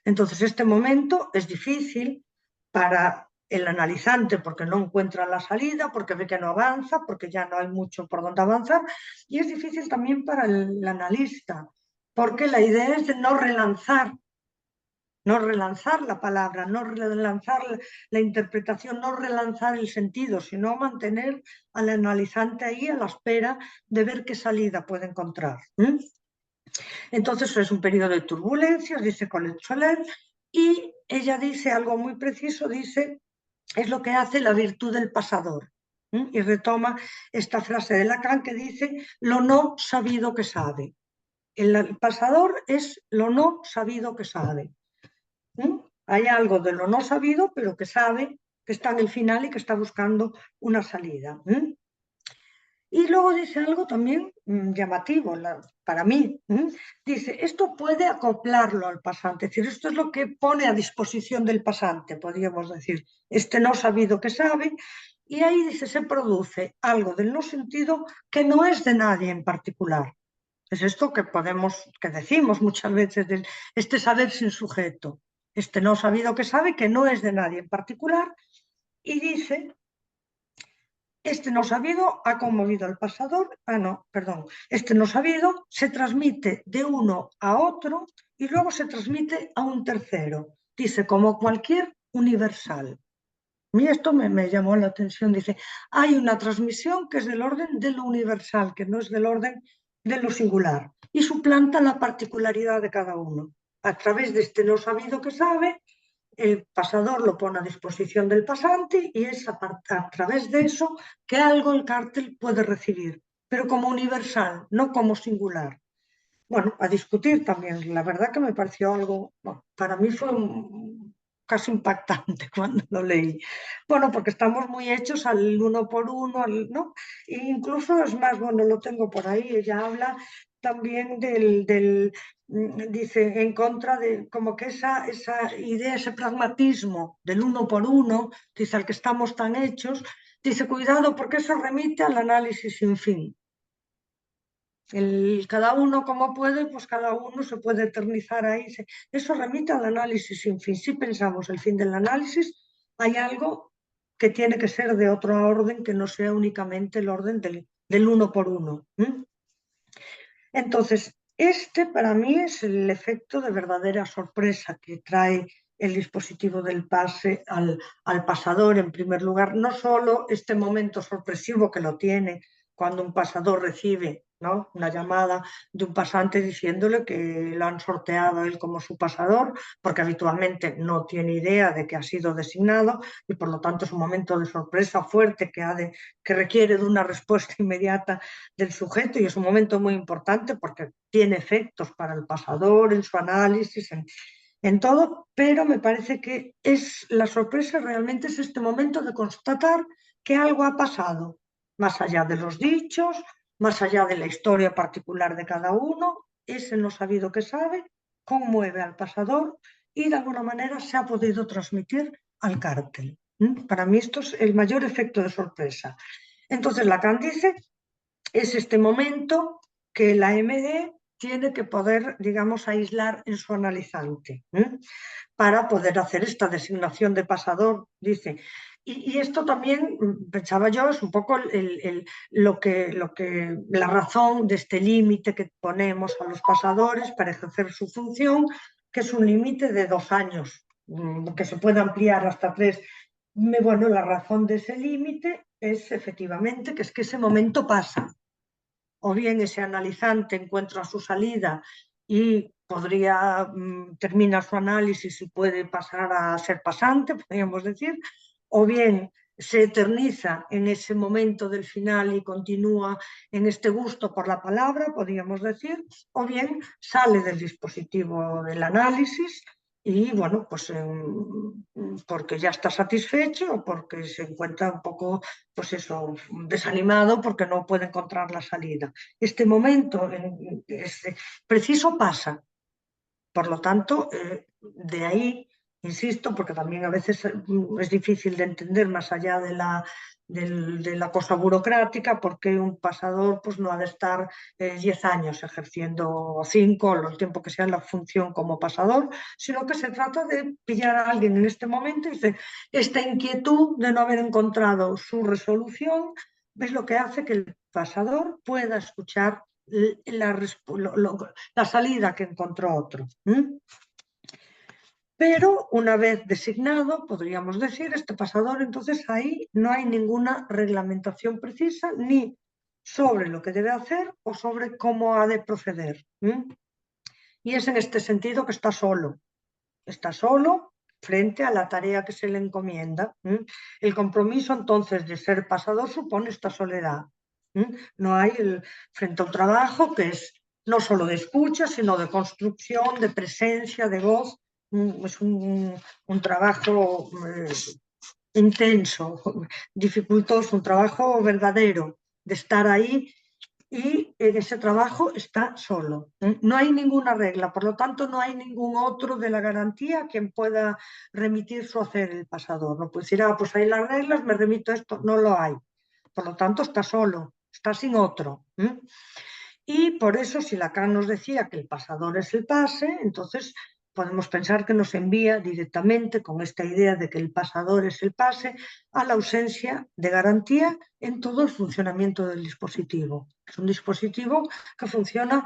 Entonces, este momento es difícil para el analizante porque no encuentra la salida, porque ve que no avanza, porque ya no hay mucho por donde avanzar, y es difícil también para el analista, porque la idea es de no relanzar la palabra, no relanzar la interpretación, no relanzar el sentido, sino mantener al analizante ahí a la espera de ver qué salida puede encontrar. Entonces es un periodo de turbulencias, dice Colette Soler, y ella dice algo muy preciso, dice, es lo que hace la virtud del pasador. Y retoma esta frase de Lacan que dice, lo no sabido que sabe. El pasador es lo no sabido que sabe. Hay algo de lo no sabido, pero que sabe que está en el final y que está buscando una salida. Y luego dice algo también llamativo para mí. Dice, esto puede acoplarlo al pasante, es decir, esto es lo que pone a disposición del pasante, podríamos decir, este no sabido que sabe, y ahí dice, se produce algo del no sentido que no es de nadie en particular. Es esto que decimos muchas veces, este saber sin sujeto, este no sabido que sabe que no es de nadie en particular, y dice, este no sabido ha conmovido al pasador, este no sabido se transmite de uno a otro y luego se transmite a un tercero, dice, como cualquier universal. A mí esto me llamó la atención, dice, hay una transmisión que es del orden de lo universal, que no es del orden de lo singular, y suplanta la particularidad de cada uno. A través de este no sabido que sabe, el pasador lo pone a disposición del pasante y es a través de eso que algo el cártel puede recibir, pero como universal, no como singular. Bueno, a discutir también. La verdad que me pareció algo, bueno, para mí fue casi impactante cuando lo leí. Bueno, porque estamos muy hechos al uno por uno, ¿no? E incluso es más, bueno, lo tengo por ahí, ella habla también dice, en contra de como que esa idea, ese pragmatismo del uno por uno, dice, al que estamos tan hechos, dice, cuidado porque eso remite al análisis sin fin. Cada uno como puede, pues cada uno se puede eternizar ahí. Eso remite al análisis sin fin. Si pensamos el fin del análisis, hay algo que tiene que ser de otro orden, que no sea únicamente el orden del uno por uno. Entonces, este para mí es el efecto de verdadera sorpresa que trae el dispositivo del pase al pasador, en primer lugar, no solo este momento sorpresivo que lo tiene cuando un pasador recibe, ¿no?, una llamada de un pasante diciéndole que lo han sorteado a él como su pasador, porque habitualmente no tiene idea de que ha sido designado y por lo tanto es un momento de sorpresa fuerte que requiere de una respuesta inmediata del sujeto, y es un momento muy importante porque tiene efectos para el pasador, en su análisis, en todo, pero me parece que la sorpresa realmente es este momento de constatar que algo ha pasado, más allá de los dichos, más allá de la historia particular de cada uno. Ese no sabido que sabe conmueve al pasador y de alguna manera se ha podido transmitir al cártel. Para mí esto es el mayor efecto de sorpresa. Entonces Lacan dice, es este momento que la MD tiene que poder, digamos, aislar en su analizante, para poder hacer esta designación de pasador, dice. Y esto también, pensaba yo, es un poco la razón de este límite que ponemos a los pasadores para ejercer su función, que es un límite de 2 años, que se puede ampliar hasta 3. Bueno, la razón de ese límite es efectivamente que es que ese momento pasa. O bien ese analizante encuentra su salida y termina su análisis y puede pasar a ser pasante, podríamos decir, o bien se eterniza en ese momento del final y continúa en este gusto por la palabra, podríamos decir, o bien sale del dispositivo del análisis y, bueno, pues porque ya está satisfecho o porque se encuentra un poco, pues eso, desanimado porque no puede encontrar la salida. Este momento preciso pasa. Por lo tanto, de ahí, insisto, porque también a veces es difícil de entender más allá de la cosa burocrática, porque un pasador pues, no ha de estar 10 años ejerciendo 5, o el tiempo que sea la función como pasador, sino que se trata de pillar a alguien en este momento y dice, esta inquietud de no haber encontrado su resolución es lo que hace que el pasador pueda escuchar la salida que encontró otro. Pero una vez designado, podríamos decir, este pasador, entonces ahí no hay ninguna reglamentación precisa ni sobre lo que debe hacer o sobre cómo ha de proceder. Y es en este sentido que está solo frente a la tarea que se le encomienda. El compromiso entonces de ser pasador supone esta soledad. No hay frente a un trabajo que es no solo de escucha, sino de construcción, de presencia, de voz. Es un trabajo intenso, dificultoso, un trabajo verdadero, de estar ahí, y en ese trabajo está solo. No hay ninguna regla, por lo tanto no hay ningún otro de la garantía a quien pueda remitir su hacer el pasador. No puede decir, pues hay las reglas, me remito a esto. No lo hay. Por lo tanto está solo, está sin otro. Y por eso, si Lacan nos decía que el pasador es el pase, entonces podemos pensar que nos envía directamente con esta idea de que el pasador es el pase a la ausencia de garantía en todo el funcionamiento del dispositivo. Es un dispositivo que funciona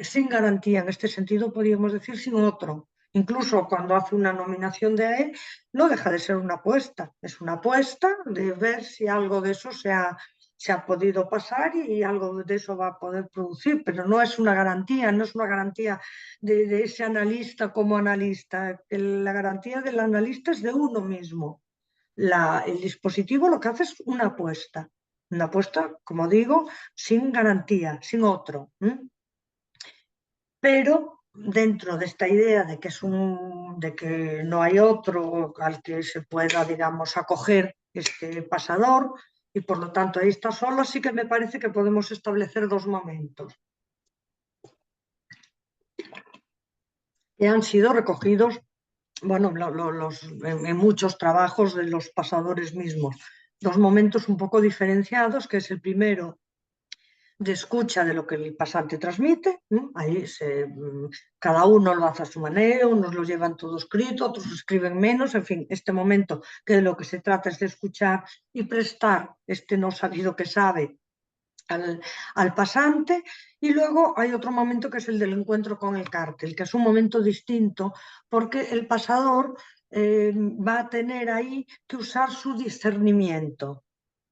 sin garantía, en este sentido podríamos decir sin otro. Incluso cuando hace una nominación de E, no deja de ser una apuesta, es una apuesta de ver si algo de eso se ha podido pasar y algo de eso va a poder producir, pero no es una garantía, no es una garantía de ese analista como analista. La garantía del analista es de uno mismo. El dispositivo lo que hace es una apuesta, como digo, sin garantía, sin otro. Pero dentro de esta idea de que no hay otro al que se pueda, digamos, acoger este pasador, y por lo tanto ahí está solo, sí que me parece que podemos establecer 2 momentos que han sido recogidos, bueno, en muchos trabajos de los pasadores mismos. 2 momentos un poco diferenciados, que es el primero de escucha de lo que el pasante transmite. Ahí cada uno lo hace a su manera, unos lo llevan todo escrito, otros escriben menos, en fin, este momento que de lo que se trata es de escuchar y prestar este no sabido que sabe al pasante, y luego hay otro momento que es el del encuentro con el cártel, que es un momento distinto porque el pasador va a tener ahí que usar su discernimiento.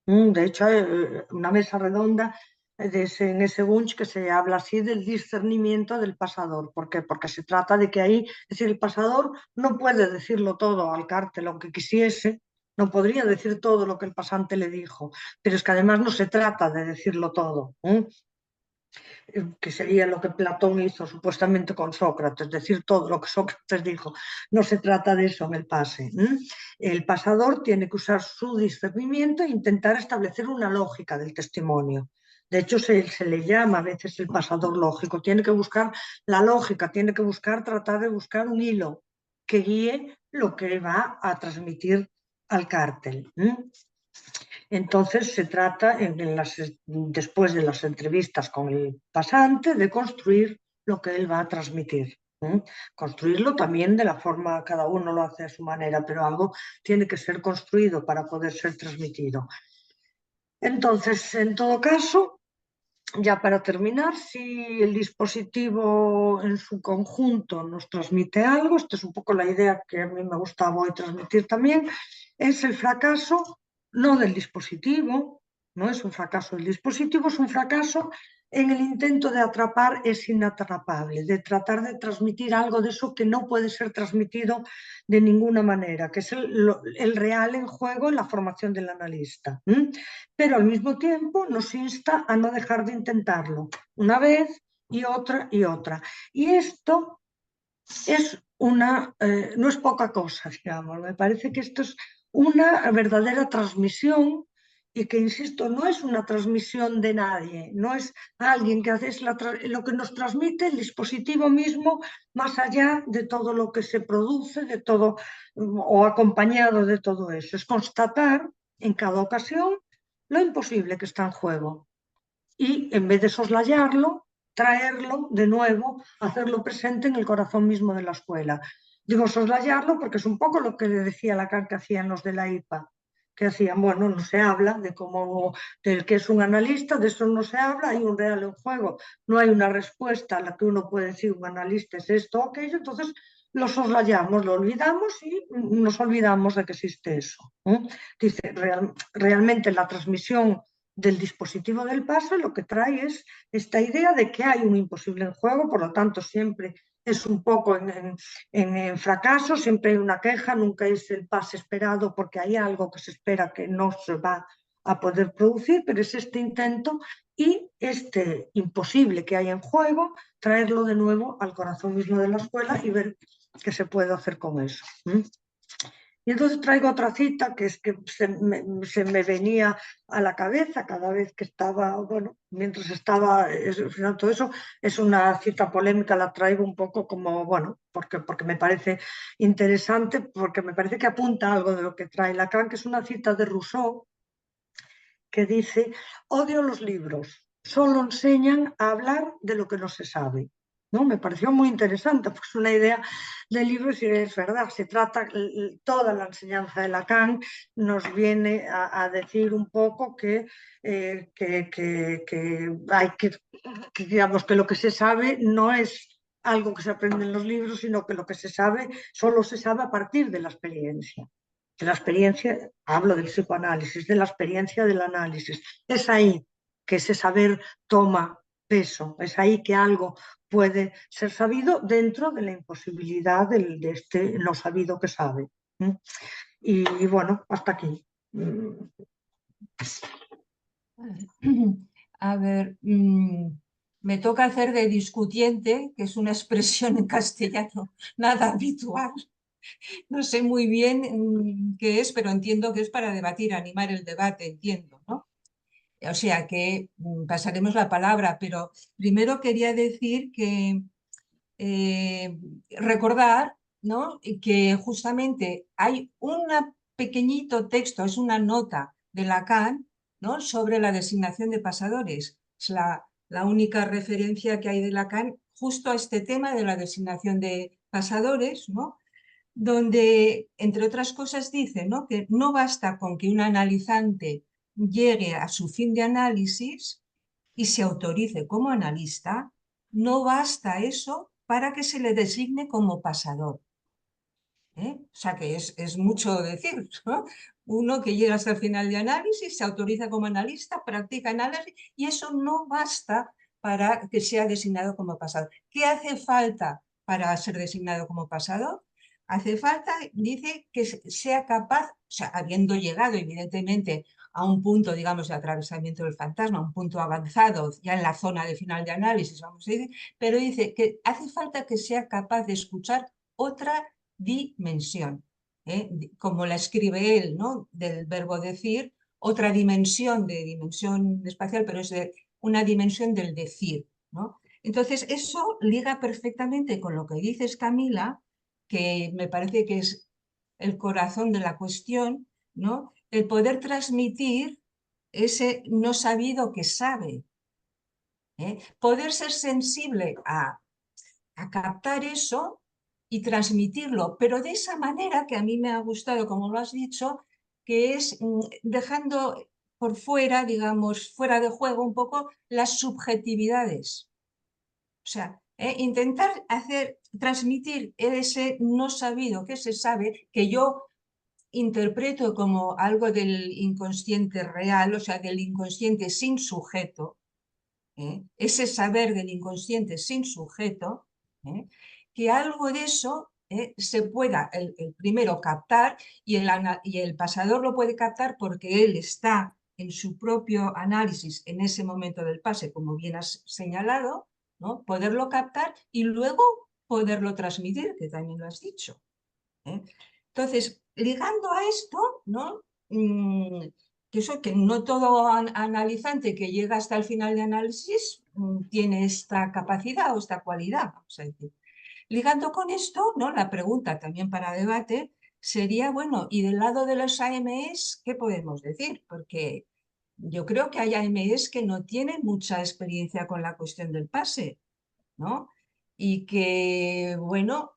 De hecho, hay una mesa redonda en ese bunch que se habla así del discernimiento del pasador. ¿Por qué? Porque se trata de que ahí, es decir, el pasador no puede decirlo todo al cártel, aunque quisiese, no podría decir todo lo que el pasante le dijo, pero es que además no se trata de decirlo todo, que sería lo que Platón hizo supuestamente con Sócrates, decir todo lo que Sócrates dijo. No se trata de eso en el pase. El pasador tiene que usar su discernimiento e intentar establecer una lógica del testimonio. De hecho, se le llama a veces el pasador lógico. Tiene que buscar la lógica, tiene que tratar de buscar un hilo que guíe lo que va a transmitir al cártel. Entonces se trata, después de las entrevistas con el pasante, de construir lo que él va a transmitir. Construirlo también de la forma, cada uno lo hace a su manera, pero algo tiene que ser construido para poder ser transmitido. Entonces, en todo caso, ya para terminar, si el dispositivo en su conjunto nos transmite algo, esta es un poco la idea que a mí me gustaba hoy transmitir también, es el fracaso no del dispositivo, no es un fracaso del dispositivo, es un fracaso en el intento de atrapar es inatrapable, de tratar de transmitir algo de eso que no puede ser transmitido de ninguna manera, que es el real en juego en la formación del analista. Pero al mismo tiempo nos insta a no dejar de intentarlo una vez y otra y otra. Y esto es no es poca cosa, digamos. Me parece que esto es una verdadera transmisión y que, insisto, no es una transmisión de nadie, no es alguien que hace lo que nos transmite el dispositivo mismo, más allá de todo lo que se produce, de todo o acompañado de todo eso. Es constatar en cada ocasión lo imposible que está en juego y, en vez de soslayarlo, traerlo de nuevo, hacerlo presente en el corazón mismo de la escuela. Digo soslayarlo porque es un poco lo que le decía Lacan que hacían los de la IPA, que hacían, bueno, no se habla del que es un analista, de eso no se habla, hay un real en juego, no hay una respuesta a la que uno puede decir un analista es esto o aquello, entonces lo soslayamos, lo olvidamos y nos olvidamos de que existe eso. Dice, realmente la transmisión del dispositivo del pase lo que trae es esta idea de que hay un imposible en juego, por lo tanto siempre es un poco en fracaso, siempre hay una queja, nunca es el pase esperado porque hay algo que se espera que no se va a poder producir, pero es este intento y este imposible que hay en juego, traerlo de nuevo al corazón mismo de la escuela y ver qué se puede hacer con eso. Y entonces traigo otra cita que es que se me venía a la cabeza cada vez que estaba, bueno, mientras estaba, todo eso es una cita polémica, la traigo un poco como, bueno, porque me parece interesante, porque me parece que apunta algo de lo que trae Lacan, que es una cita de Rousseau, que dice, odio los libros, solo enseñan a hablar de lo que no se sabe. ¿No? Me pareció muy interesante, porque es una idea del libro y es verdad, se trata, toda la enseñanza de Lacan nos viene a decir un poco que hay digamos, que lo que se sabe no es algo que se aprende en los libros, sino que lo que se sabe solo se sabe a partir de la experiencia. De la experiencia, hablo del psicoanálisis, de la experiencia del análisis. Es ahí que ese saber toma peso, es ahí que algo puede ser sabido dentro de la imposibilidad de este no sabido que sabe. Y bueno, hasta aquí. A ver, me toca hacer de discutiente, que es una expresión en castellano nada habitual. No sé muy bien qué es, pero entiendo que es para debatir, animar el debate, entiendo, ¿no? O sea que pasaremos la palabra, pero primero quería decir que recordar, ¿no?, que justamente hay un pequeñito texto, es una nota de Lacan, ¿no?, sobre la designación de pasadores. Es la única referencia que hay de Lacan justo a este tema de la designación de pasadores, ¿no?, donde, entre otras cosas, dice, ¿no?, que no basta con que un analizante llegue a su fin de análisis, y se autorice como analista, no basta eso para que se le designe como pasador. O sea que es mucho decir, ¿no? Uno que llega hasta el final de análisis, se autoriza como analista, practica análisis y eso no basta para que sea designado como pasador. ¿Qué hace falta para ser designado como pasador? Hace falta, dice, que sea capaz, o sea, habiendo llegado evidentemente a un punto, digamos, de atravesamiento del fantasma, un punto avanzado ya en la zona de final de análisis, vamos a decir, pero dice que hace falta que sea capaz de escuchar otra dimensión, como la escribe él, ¿no? Del verbo decir, otra dimensión de dimensión espacial, pero es de una dimensión del decir, ¿no? Entonces, eso liga perfectamente con lo que dices, Camila, que me parece que es el corazón de la cuestión, ¿no? El poder transmitir ese no sabido que sabe, poder ser sensible a captar eso y transmitirlo, pero de esa manera que a mí me ha gustado, como lo has dicho, que es dejando por fuera, digamos, fuera de juego un poco las subjetividades. O sea, intentar transmitir ese no sabido que se sabe, que yo interpreto como algo del inconsciente real, o sea, del inconsciente sin sujeto, ese saber del inconsciente sin sujeto, que algo de eso se pueda el primero captar y el pasador lo puede captar porque él está en su propio análisis en ese momento del pase, como bien has señalado, ¿no? Poderlo captar y luego poderlo transmitir, que también lo has dicho. Entonces, ligando a esto, ¿no? Que eso, que no todo analizante que llega hasta el final de análisis tiene esta capacidad o esta cualidad, vamos a decir. Ligando con esto, ¿no? La pregunta también para debate sería, bueno, y del lado de los AMEs, ¿qué podemos decir? Porque yo creo que hay AMEs que no tienen mucha experiencia con la cuestión del pase, ¿no? Y que, bueno,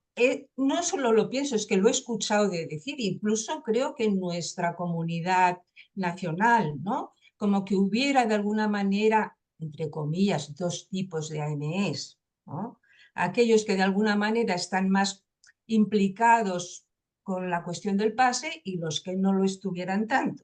no solo lo pienso, es que lo he escuchado de decir, incluso creo que en nuestra comunidad nacional, ¿no? Como que hubiera de alguna manera, entre comillas, dos tipos de AMEs, ¿no? Aquellos que de alguna manera están más implicados con la cuestión del pase y los que no lo estuvieran tanto.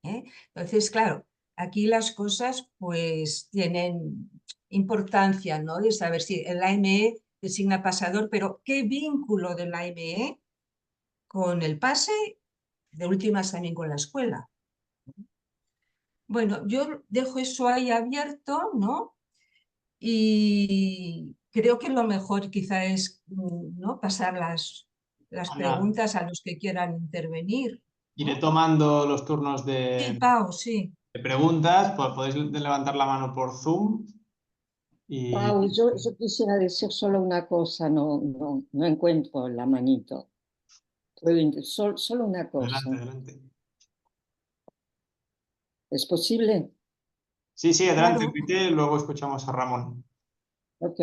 Entonces, claro, aquí las cosas pues tienen importancia, ¿no? De saber si el AME designa pasador, pero ¿qué vínculo del AME con el pase? De últimas también con la escuela. Bueno, yo dejo eso ahí abierto, ¿no? Y creo que lo mejor quizá es, ¿no? Pasar las Ana, preguntas a los que quieran intervenir, iré ¿no? tomando los turnos Sí, Pau, sí. de preguntas, pues podéis levantar la mano por Zoom y Pau, yo quisiera decir solo una cosa, no encuentro la manito. Solo una cosa. adelante, adelante. ¿Es posible? Sí, sí, adelante, Claro. Enrique, luego escuchamos a Ramón. Ok.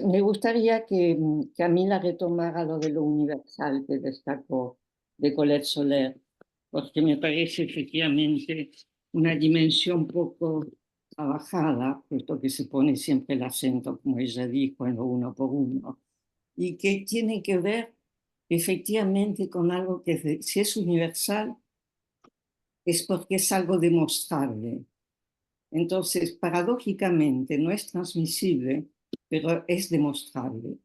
Me gustaría que Camila retomara lo de lo universal que destacó de Colette Soler, porque me parece efectivamente una dimensión poco trabajada, puesto que se pone siempre el acento, como ella dijo, en lo uno por uno, y que tiene que ver efectivamente con algo que si es universal es porque es algo demostrable. Entonces, paradójicamente, no es transmisible, pero es demostrable.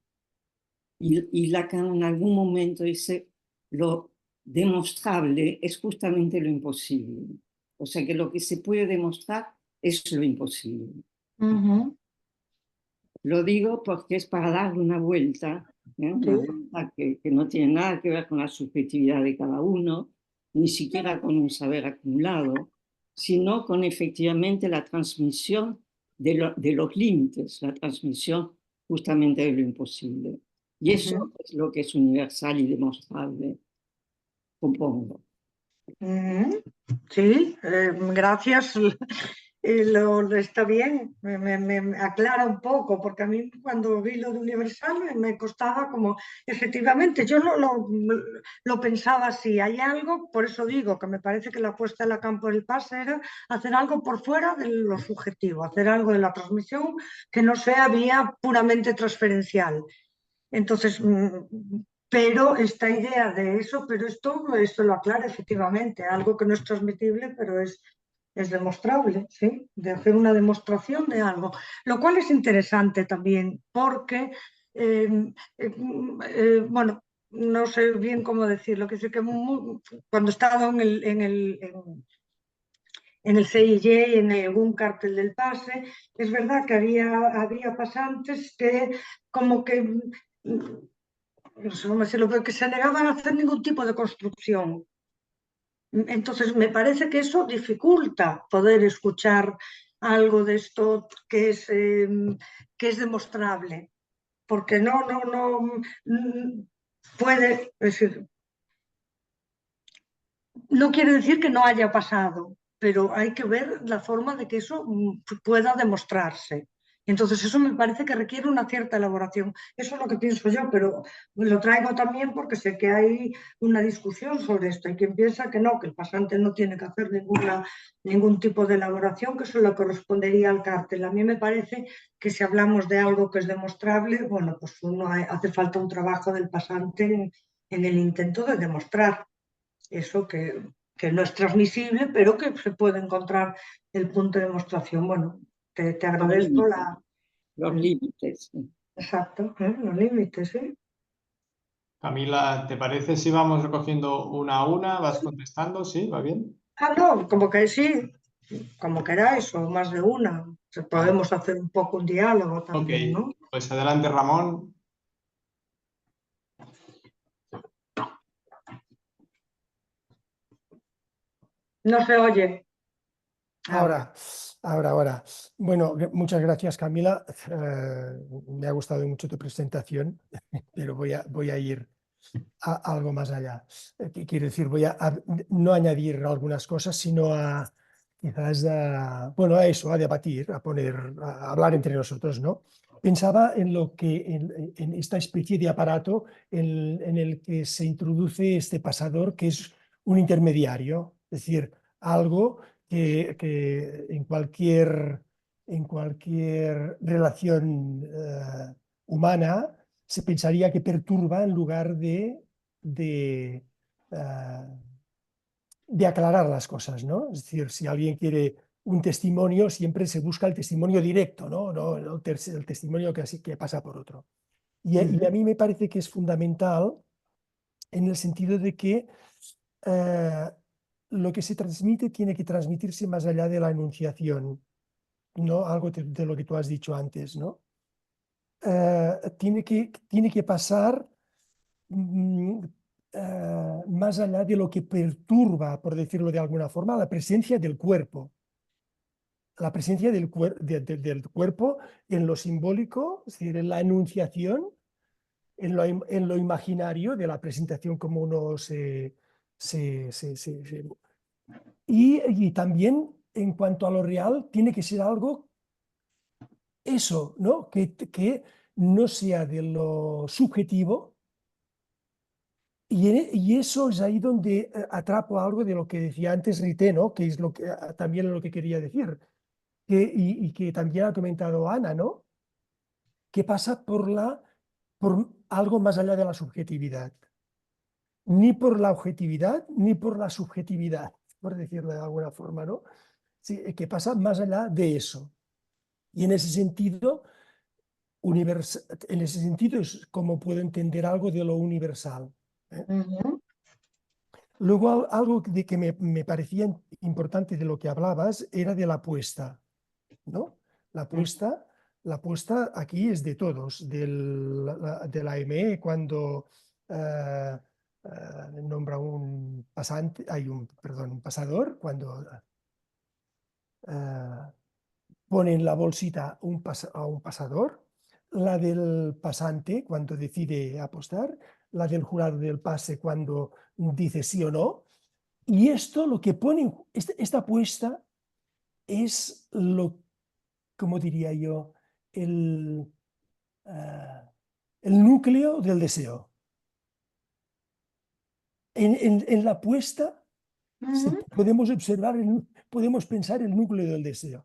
Y Lacan en algún momento dice, lo demostrable es justamente lo imposible. O sea que lo que se puede demostrar es lo imposible. Lo digo porque es para darle una vuelta, una vuelta que no tiene nada que ver con la subjetividad de cada uno, ni siquiera con un saber acumulado, sino con efectivamente la transmisión de los límites, la transmisión justamente de lo imposible. Y eso es lo que es universal y demostrable, supongo. Sí, gracias. está bien, me aclara un poco, porque a mí cuando vi lo de Universal me costaba como, efectivamente, yo lo pensaba así, hay algo, por eso digo que me parece que la apuesta en la campo del pase era hacer algo por fuera de lo subjetivo, hacer algo de la transmisión que no sea vía puramente transferencial. Entonces, pero esta idea de eso, pero esto lo aclara efectivamente, algo que no es transmitible, pero es demostrable, ¿sí? De hacer una demostración de algo, lo cual es interesante también, porque, bueno, no sé bien cómo decirlo, que sé que cuando he estado en el CIJ, en algún cartel del pase, es verdad que había pasantes que como que no sé cómo decirlo, pero que se negaban a hacer ningún tipo de construcción. Entonces, me parece que eso dificulta poder escuchar algo de esto que es demostrable, porque no puede, es decir, no quiere decir que no haya pasado, pero hay que ver la forma de que eso pueda demostrarse. Entonces, eso me parece que requiere una cierta elaboración. Eso es lo que pienso yo, pero lo traigo también porque sé que hay una discusión sobre esto. Hay quien piensa que no, que el pasante no tiene que hacer ningún tipo de elaboración, que eso le correspondería al cártel. A mí me parece que si hablamos de algo que es demostrable, bueno, pues hace falta un trabajo del pasante en el intento de demostrar eso que no es transmisible, pero que se puede encontrar el punto de demostración. Bueno, te agradezco los límites. Sí. Exacto, los límites, ¿sí? Camila, ¿te parece si vamos recogiendo una a una? ¿Vas contestando? ¿Sí? ¿Va bien? No, como que sí, como queráis, o más de una. Podemos hacer un poco un diálogo Ok, también, ¿no? pues adelante, Ramón. No se oye. Ahora. Bueno, muchas gracias, Camila. Me ha gustado mucho tu presentación, pero voy a ir a algo más allá. Quiero decir, voy a no añadir algunas cosas, sino a quizás bueno, a eso, a debatir, a hablar entre nosotros, ¿no? Pensaba en lo que en esta especie de aparato en el que se introduce este pasador, que es un intermediario, es decir, algo que en cualquier relación humana se pensaría que perturba en lugar de, de aclarar las cosas, ¿no? Es decir, si alguien quiere un testimonio, siempre se busca el testimonio directo, ¿no? No el testimonio que pasa por otro. Y a mí me parece que es fundamental en el sentido de que lo que se transmite tiene que transmitirse más allá de la enunciación, ¿no? Algo de lo que tú has dicho antes, ¿no? Tiene que pasar más allá de lo que perturba, por decirlo de alguna forma, la presencia del cuerpo. La presencia del cuerpo en lo simbólico, es decir, en la enunciación, en lo imaginario de la presentación como uno y también en cuanto a lo real, tiene que ser algo, eso, ¿no? Que no sea de lo subjetivo. Y eso es ahí donde atrapo algo de lo que decía antes Rité, ¿no? Que es también lo que quería decir, y que también ha comentado Ana, ¿no? Que pasa por algo más allá de la subjetividad. Ni por la objetividad, ni por la subjetividad, por decirlo de alguna forma, ¿no? Sí, que pasa más allá de eso. Y en ese sentido, es como puedo entender algo de lo universal. Luego, algo que me parecía importante de lo que hablabas era de la apuesta, ¿no? La apuesta aquí es de todos, de la AME cuando nombra un pasante, un pasador, cuando pone en la bolsita a un pasador, la del pasante cuando decide apostar, la del jurado del pase cuando dice sí o no. Y esto lo que pone, esta apuesta es como diría yo, el núcleo del deseo. En la apuesta podemos observar, podemos pensar el núcleo del deseo,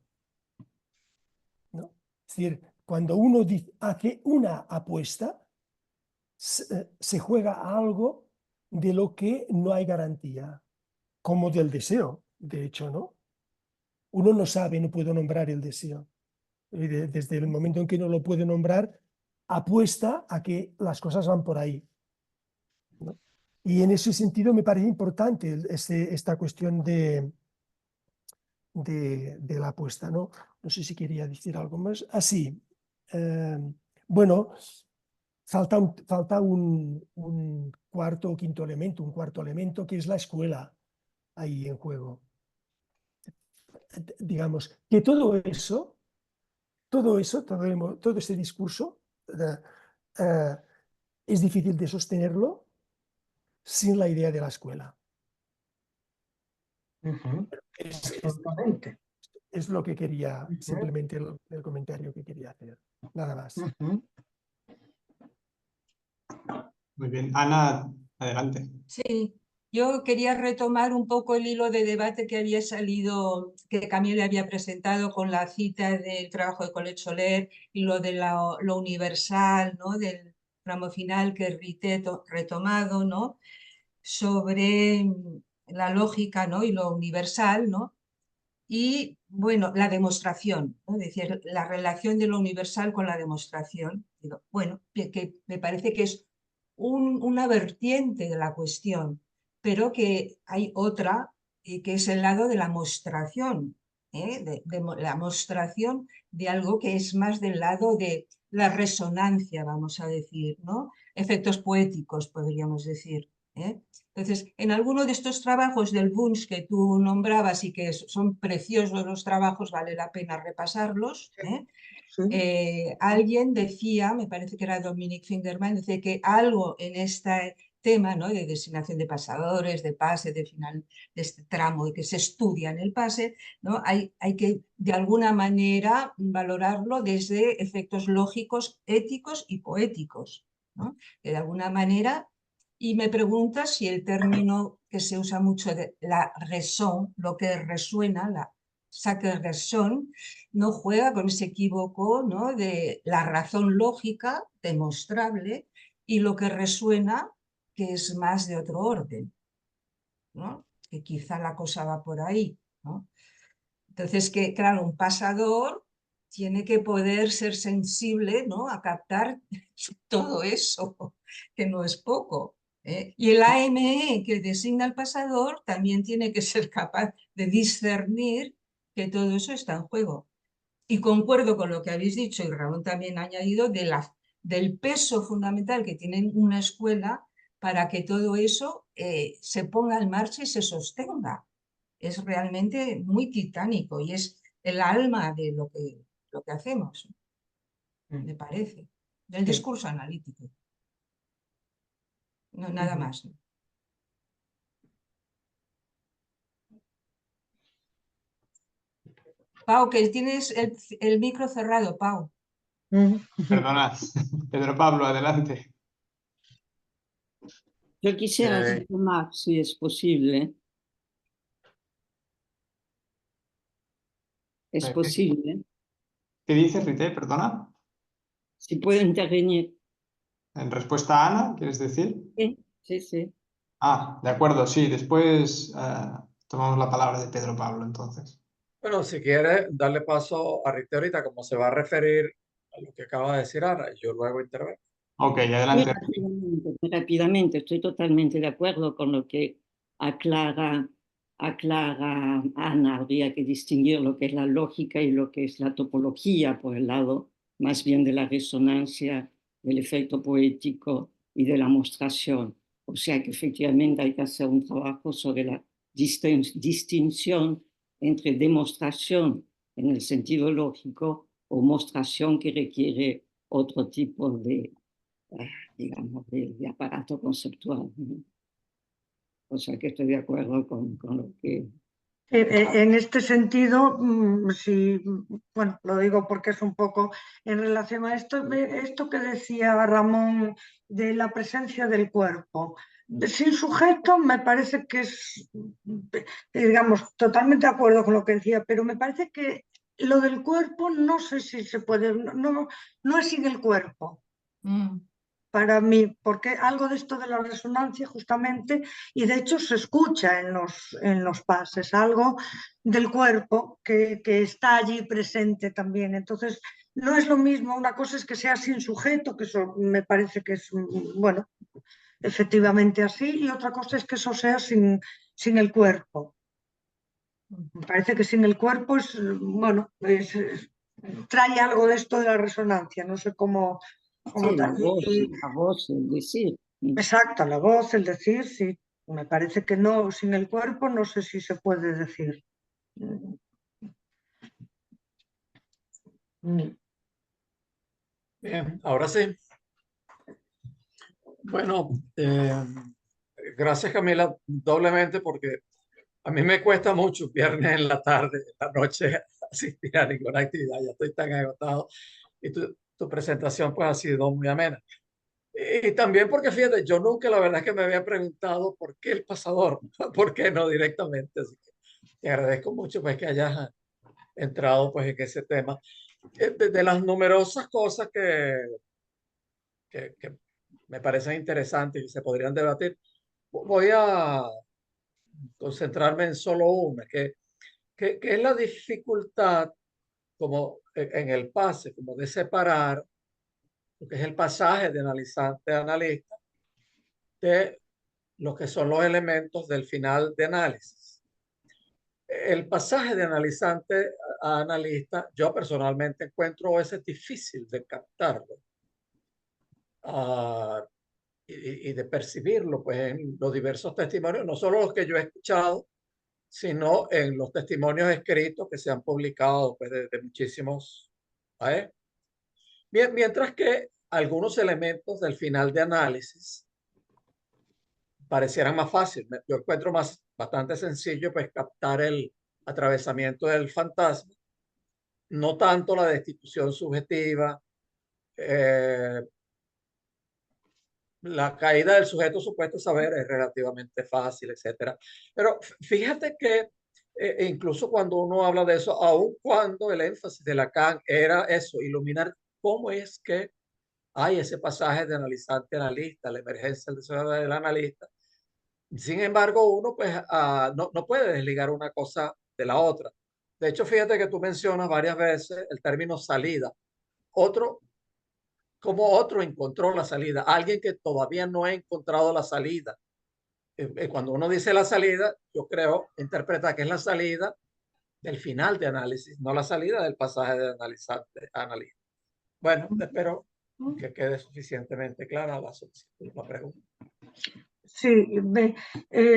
¿no? Es decir, cuando uno hace una apuesta, se juega a algo de lo que no hay garantía, como del deseo, de hecho, ¿no? Uno no sabe, no puede nombrar el deseo. Desde el momento en que no lo puede nombrar, apuesta a que las cosas van por ahí, ¿no? Y en ese sentido me parece importante esta cuestión de la apuesta, ¿no? No sé si quería decir algo más. Así, bueno, falta un cuarto o quinto elemento, un cuarto elemento que es la escuela ahí en juego. Digamos que todo ese discurso es difícil de sostenerlo sin la idea de la escuela. Absolutamente. Es lo que quería, simplemente el comentario que quería hacer. Nada más. Muy bien. Ana, adelante. Sí, yo quería retomar un poco el hilo de debate que había salido, que Camille había presentado con la cita del trabajo de Colette Soler y lo de lo universal, ¿no? Del tramo final que Rité retomado, ¿no? Sobre la lógica, ¿no? Y lo universal, ¿no? Y, bueno, la demostración, ¿no? Es decir, la relación de lo universal con la demostración. Digo, bueno, que me parece que es una vertiente de la cuestión, pero que hay otra, que es el lado de la mostración, la mostración de algo que es más del lado de la resonancia, vamos a decir, ¿no? Efectos poéticos, podríamos decir, ¿eh? Entonces, en alguno de estos trabajos del Wunsch que tú nombrabas y que son preciosos los trabajos, vale la pena repasarlos, ¿eh? Alguien decía, me parece que era Dominic Fingerman, dice que algo en este tema, ¿no? De designación de pasadores, de pase, de final de este tramo y que se estudia en el pase, ¿no? Hay que de alguna manera valorarlo desde efectos lógicos, éticos y poéticos, ¿no? Que de alguna manera, y me pregunta si el término que se usa mucho de la raison, lo que resuena, la sacre raison, no juega con ese equívoco, ¿no? De la razón lógica, demostrable, y lo que resuena, que es más de otro orden, ¿no? Que quizá la cosa va por ahí, ¿no? Entonces, que claro, un pasador tiene que poder ser sensible, ¿no? A captar todo eso, que no es poco, ¿eh? Y el AME que designa al pasador también tiene que ser capaz de discernir que todo eso está en juego. Y concuerdo con lo que habéis dicho, y Ramón también ha añadido, del peso fundamental que tiene una escuela para que todo eso se ponga en marcha y se sostenga. Es realmente muy titánico y es el alma de lo que hacemos, me parece, del discurso analítico. No, nada más. Pau, que tienes el micro cerrado, Pau. Perdonad. Pedro Pablo, adelante. Yo quisiera retomar, si es posible. Es posible. ¿Qué dices, Rité? Perdona. Si puedo intervenir. ¿En respuesta a Ana, quieres decir? Sí, sí. Ah, de acuerdo, sí. Después tomamos la palabra de Pedro Pablo, entonces. Bueno, si quiere darle paso a Rita ahorita, como se va a referir a lo que acaba de decir Ana, yo luego intervengo. Ok, Muy adelante. rápidamente, estoy totalmente de acuerdo con lo que aclara Ana. Habría que distinguir lo que es la lógica y lo que es la topología por el lado más bien de la resonancia, del efecto poético y de la mostración. O sea que efectivamente hay que hacer un trabajo sobre la distinción entre demostración en el sentido lógico o mostración que requiere otro tipo de, digamos, de aparato conceptual, ¿no? O sea que estoy de acuerdo con lo que En este sentido, sí, bueno, lo digo porque es un poco en relación a esto que decía Ramón de la presencia del cuerpo. Sin sujeto me parece que es, digamos, totalmente de acuerdo con lo que decía, pero me parece que lo del cuerpo no sé si se puede, no es sin el cuerpo. Mm. Para mí, porque algo de esto de la resonancia justamente, y de hecho se escucha en los pases, algo del cuerpo que está allí presente también. Entonces, no es lo mismo, una cosa es que sea sin sujeto, que eso me parece que es, bueno, efectivamente así, y otra cosa es que eso sea sin el cuerpo. Me parece que sin el cuerpo es, bueno, trae algo de esto de la resonancia, no sé cómo, Sí, tal. la voz, el decir. Exacto, la voz, el decir, sí. Me parece que no, sin el cuerpo no sé si se puede decir. Mm. Bien, ahora sí. Bueno, gracias Camila, doblemente porque a mí me cuesta mucho viernes en la tarde, en la noche, asistir a ninguna actividad, ya estoy tan agotado y tu presentación pues ha sido muy amena. Y también porque fíjate, yo nunca la verdad es que me había preguntado por qué el pasador, por qué no directamente, así que te agradezco mucho pues que hayas entrado pues en ese tema. De las numerosas cosas que me parecen interesantes y se podrían debatir, voy a concentrarme en solo una, que es la dificultad como en el pase, como de separar lo que es el pasaje de analizante a analista de lo que son los elementos del final de análisis. El pasaje de analizante a analista, yo personalmente encuentro ese difícil de captarlo y de percibirlo pues, en los diversos testimonios, no solo los que yo he escuchado, sino en los testimonios escritos que se han publicado pues, de muchísimos. Mientras que algunos elementos del final de análisis parecieran más fácil. Yo encuentro bastante sencillo pues captar el atravesamiento del fantasma, no tanto la destitución subjetiva, la caída del sujeto supuesto saber es relativamente fácil, etcétera. Pero fíjate que incluso cuando uno habla de eso, aun cuando el énfasis de Lacan era eso, iluminar cómo es que hay ese pasaje de analizante a analista, la emergencia del deseo del analista. Sin embargo, uno pues no puede desligar una cosa de la otra. De hecho, fíjate que tú mencionas varias veces el término salida. Como otro encontró la salida, alguien que todavía no ha encontrado la salida. Cuando uno dice la salida, yo creo, interpreta que es la salida del final de análisis, no la salida del pasaje de analizante a analista. Bueno, espero que quede suficientemente clara la pregunta. Sí,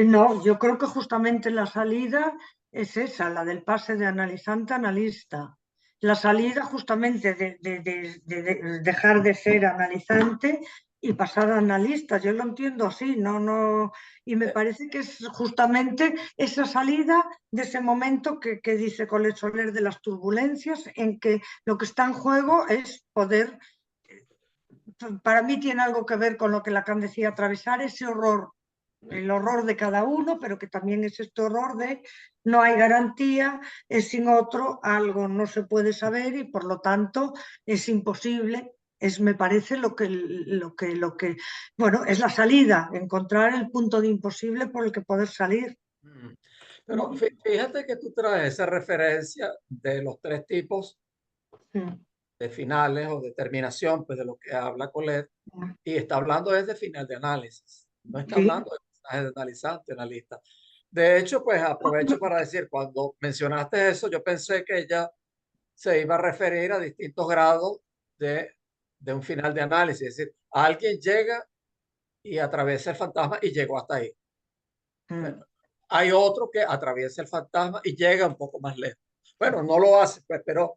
no, yo creo que justamente la salida es esa, la del pase de analizante a analista. La salida justamente de dejar de ser analizante y pasar a analista. Yo lo entiendo así, no, y me parece que es justamente esa salida de ese momento que dice Colette Soler de las turbulencias, en que lo que está en juego es poder, para mí tiene algo que ver con lo que Lacan decía, atravesar ese horror, el horror de cada uno, pero que también es este horror de no hay garantía, es sin otro, algo no se puede saber y por lo tanto es imposible. Me parece bueno, es la salida, encontrar el punto de imposible por el que poder salir. Pero fíjate que tú traes esa referencia de los tres tipos de finales o de terminación, pues de lo que habla Colette, y está hablando desde final de análisis, no está Sí. hablando de pasaje de analizante, analista. De hecho, pues aprovecho para decir, cuando mencionaste eso, yo pensé que ella se iba a referir a distintos grados de un final de análisis, es decir, alguien llega y atraviesa el fantasma y llegó hasta ahí. Bueno, hay otro que atraviesa el fantasma y llega un poco más lejos. Bueno, no lo hace, pues, pero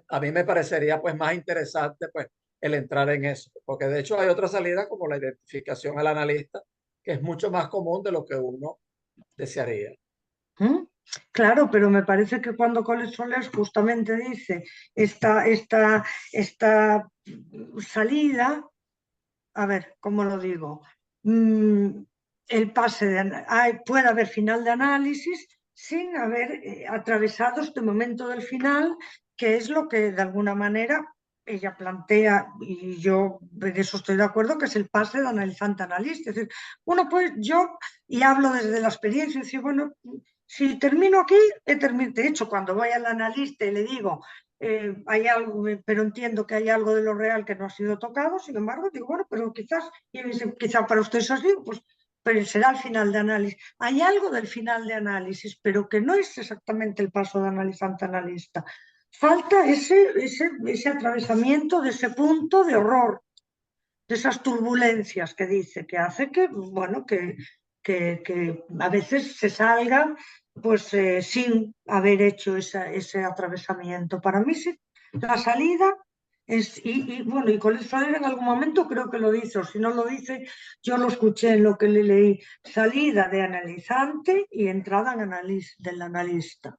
a mí me parecería pues más interesante pues el entrar en eso, porque de hecho hay otra salida como la identificación al analista, que es mucho más común de lo que uno desearía. Claro, pero me parece que cuando Colet Solers justamente dice esta salida, a ver, ¿cómo lo digo? El pase puede haber final de análisis sin haber atravesado este momento del final, que es lo que de alguna manera ella plantea, y yo en eso estoy de acuerdo, que es el pase de analizante a analista. Es decir, y hablo desde la experiencia, decir, bueno, si termino aquí, de hecho, cuando voy al analista y le digo, hay algo, pero entiendo que hay algo de lo real que no ha sido tocado, sin embargo, digo, bueno, pero quizá para usted es así, pues pero será el final de análisis. Hay algo del final de análisis, pero que no es exactamente el paso de analizante a analista. Falta ese atravesamiento de ese punto de horror, de esas turbulencias que dice, que hace que, bueno, que a veces se salga pues sin haber hecho ese atravesamiento. Para mí sí, la salida bueno, y Colet Soler en algún momento creo que lo dice, o si no lo dice, yo lo escuché en lo que le leí, salida de analizante y entrada en del analista.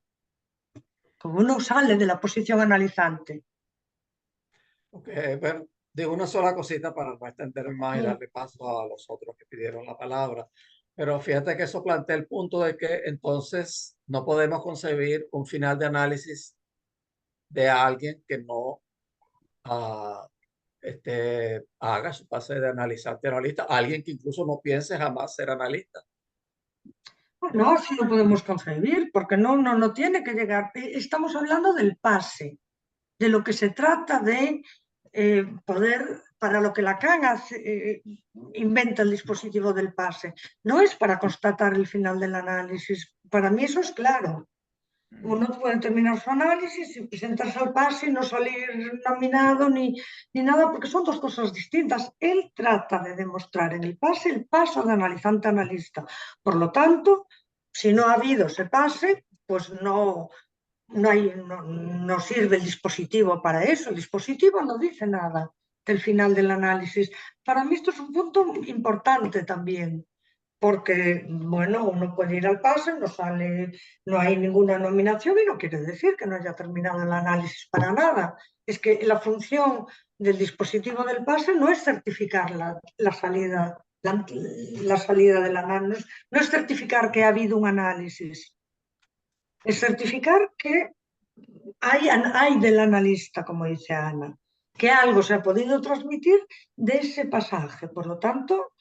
Como uno sale de la posición analizante. Ok, bueno, digo una sola cosita para no extender más y darle paso a los otros que pidieron la palabra. Pero fíjate que eso plantea el punto de que entonces no podemos concebir un final de análisis de alguien que no haga su pase de analizante a analista, alguien que incluso no piense jamás ser analista. No, sí lo podemos concebir, porque no tiene que llegar. Estamos hablando del pase, de lo que se trata de poder, para lo que Lacan inventa el dispositivo del pase. No es para constatar el final del análisis. Para mí eso es claro. Uno puede terminar su análisis y presentarse al pase y no salir nominado ni nada, porque son dos cosas distintas. Él trata de demostrar en el pase el paso de analizante a analista. Por lo tanto, si no ha habido ese pase, pues no sirve el dispositivo para eso. El dispositivo no dice nada del final del análisis. Para mí esto es un punto importante también, porque, bueno, uno puede ir al pase, no hay ninguna nominación y no quiere decir que no haya terminado el análisis para nada. Es que la función del dispositivo del pase no es certificar la salida del análisis, no es certificar que ha habido un análisis, es certificar que hay del analista, como dice Ana, que algo se ha podido transmitir de ese pasaje. Por lo tanto,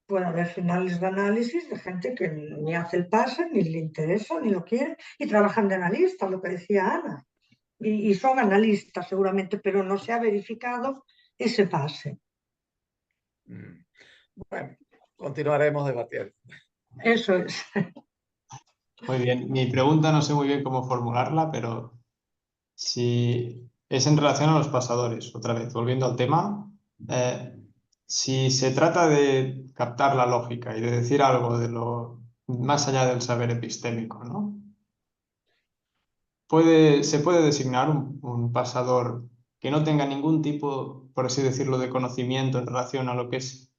puede haber finales de análisis de gente que ni hace el pase, ni le interesa, ni lo quiere, y trabajan de analista, lo que decía Ana. Y son analistas seguramente, pero no se ha verificado ese pase. Bueno, continuaremos debatiendo. Eso es. Muy bien, mi pregunta no sé muy bien cómo formularla, pero si es en relación a los pasadores, otra vez, volviendo al tema, si se trata de captar la lógica y de decir algo de lo más allá del saber epistémico, ¿no? Se puede designar un pasador que no tenga ningún tipo, por así decirlo, de conocimiento en relación a lo que es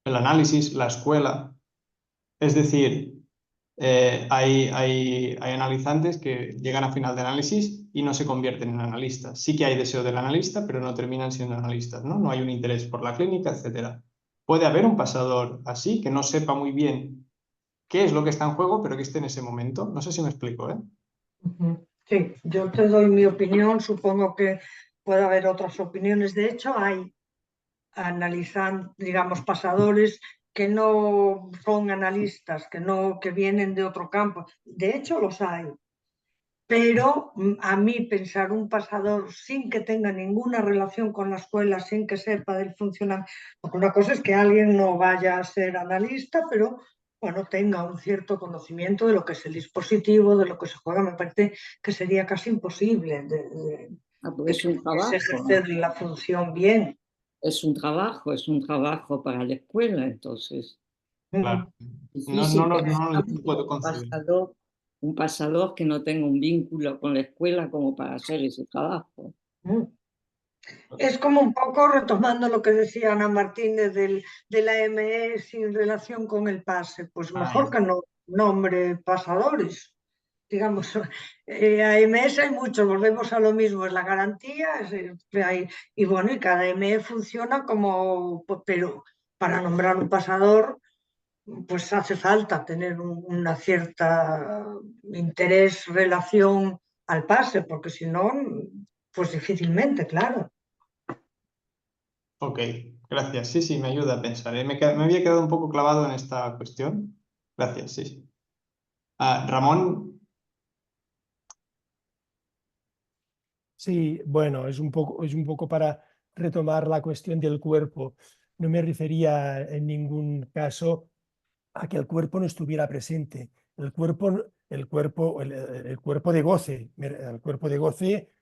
el análisis, la escuela. Es decir, hay analizantes que llegan a final de análisis y no se convierten en analistas. Sí que hay deseo del analista, pero no terminan siendo analistas, ¿no? No hay un interés por la clínica, etc. Puede haber un pasador así, que no sepa muy bien qué es lo que está en juego, pero que esté en ese momento. No sé si me explico, ¿eh? Sí, yo te doy mi opinión, supongo que puede haber otras opiniones. De hecho, hay digamos, pasadores que no son analistas, que vienen de otro campo. De hecho, los hay. Pero a mí pensar un pasador sin que tenga ninguna relación con la escuela, sin que sepa del funcionamiento, porque una cosa es que alguien no vaya a ser analista, pero bueno, tenga un cierto conocimiento de lo que es el dispositivo, de lo que se juega, me parece que sería casi imposible de Porque es un trabajo, ejercer la función bien. es un trabajo para la escuela, entonces. Claro. Difícil No pensar lo puedo concebir. un pasador que no tenga un vínculo con la escuela como para hacer ese trabajo. Es como un poco retomando lo que decía Ana Martínez de la ME sin relación con el pase, pues mejor que no nombre pasadores. digamos, AMS hay muchos, volvemos a lo mismo, es la garantía, y bueno, y cada ME funciona como, pero para nombrar un pasador, pues hace falta tener una cierta interés, relación al pase, porque si no, pues difícilmente, claro. Ok, gracias. Sí, sí, me ayuda a pensar. Me había quedado un poco clavado en esta cuestión. Gracias, sí, sí. Ramón, Sí, bueno, es un poco para retomar la cuestión del cuerpo. No me refería en ningún caso a que el cuerpo no estuviera presente. El cuerpo de goce, el cuerpo de goce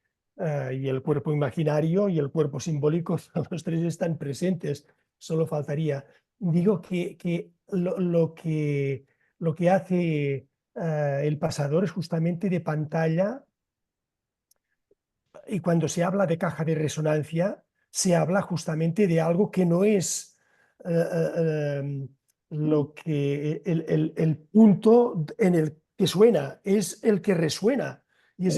y el cuerpo imaginario y el cuerpo simbólico, los tres están presentes, solo faltaría. Digo que lo que hace el pasador es justamente de pantalla, y cuando se habla de caja de resonancia, se habla justamente de algo que no es lo que el punto en el que suena, es el que resuena. Y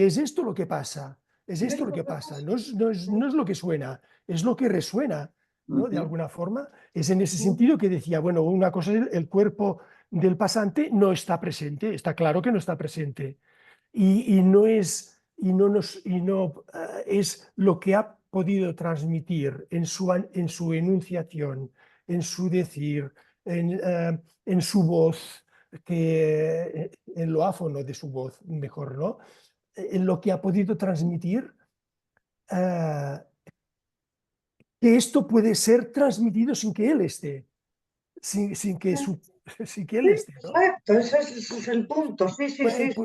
es esto lo que pasa. Es esto lo que pasa. No es lo que suena, es lo que resuena, ¿no? De alguna forma. Es en ese sentido que decía, bueno, una cosa es el cuerpo del pasante no está presente, está claro que no está presente. Y no es, y no nos, y no, es lo que ha podido transmitir en su enunciación, en su decir, en su voz, en lo áfono de su voz, mejor, ¿no? En lo que ha podido transmitir, eh, que esto puede ser transmitido sin que él esté, sin que, sin que él Sí, esté, ¿no? exacto, ese es el punto, sí, sí, sí, sí.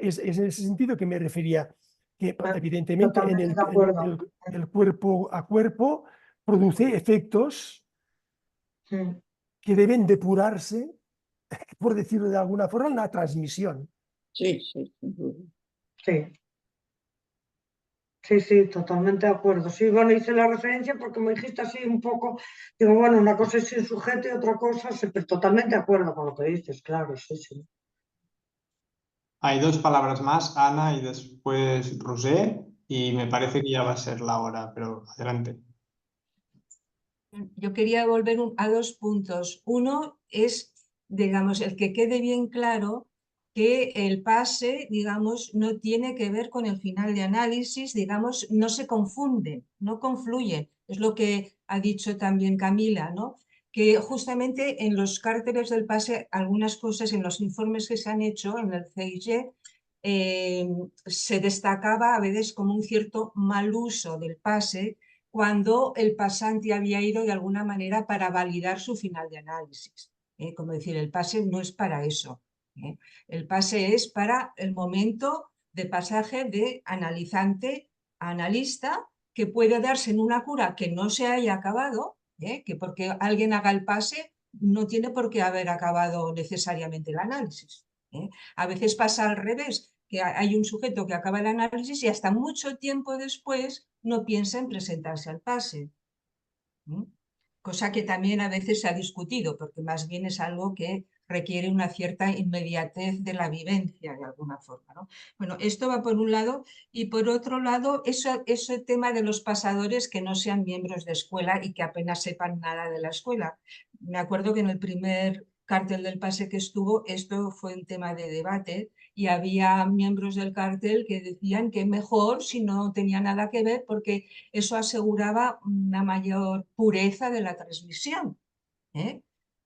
Es en ese sentido que me refería, que evidentemente Totalmente de acuerdo. el cuerpo a cuerpo produce efectos Mm. que deben depurarse, por decirlo de alguna forma, en la transmisión. Sí, sí, sin duda. Sí, sí, sí, totalmente de acuerdo. Sí, bueno, hice la referencia porque me dijiste así un poco, digo, bueno, una cosa es sin sujeto y otra cosa, sí, pero totalmente de acuerdo con lo que dices, claro, sí, sí. hay dos palabras más, Ana y después Rosé, y me parece que ya va a ser la hora, pero adelante. Yo quería volver a dos puntos. Uno es, digamos, el que quede bien claro que el pase, digamos, no tiene que ver con el final de análisis, digamos, no se confunde, no confluye. Es lo que ha dicho también Camila, ¿no? Que justamente en los cárteles del pase, algunas cosas en los informes que se han hecho en el CIG, se destacaba a veces como un cierto mal uso del pase cuando el pasante había ido de alguna manera para validar su final de análisis. Como decir, el pase no es para eso. El pase es para el momento de pasaje de analizante a analista, que puede darse en una cura que no se haya acabado, que porque alguien haga el pase no tiene por qué haber acabado necesariamente el análisis. A veces pasa al revés, que hay un sujeto que acaba el análisis y hasta mucho tiempo después no piensa en presentarse al pase. Cosa que también a veces se ha discutido, porque más bien es algo que requiere una cierta inmediatez de la vivencia, de alguna forma, ¿no? Bueno, esto va por un lado, y por otro lado, ese tema de los pasadores que no sean miembros de escuela y que apenas sepan nada de la escuela. Me acuerdo que en el primer cartel del pase que estuvo, esto fue un tema de debate, y había miembros del cartel que decían que mejor si no tenía nada que ver, porque eso aseguraba una mayor pureza de la transmisión.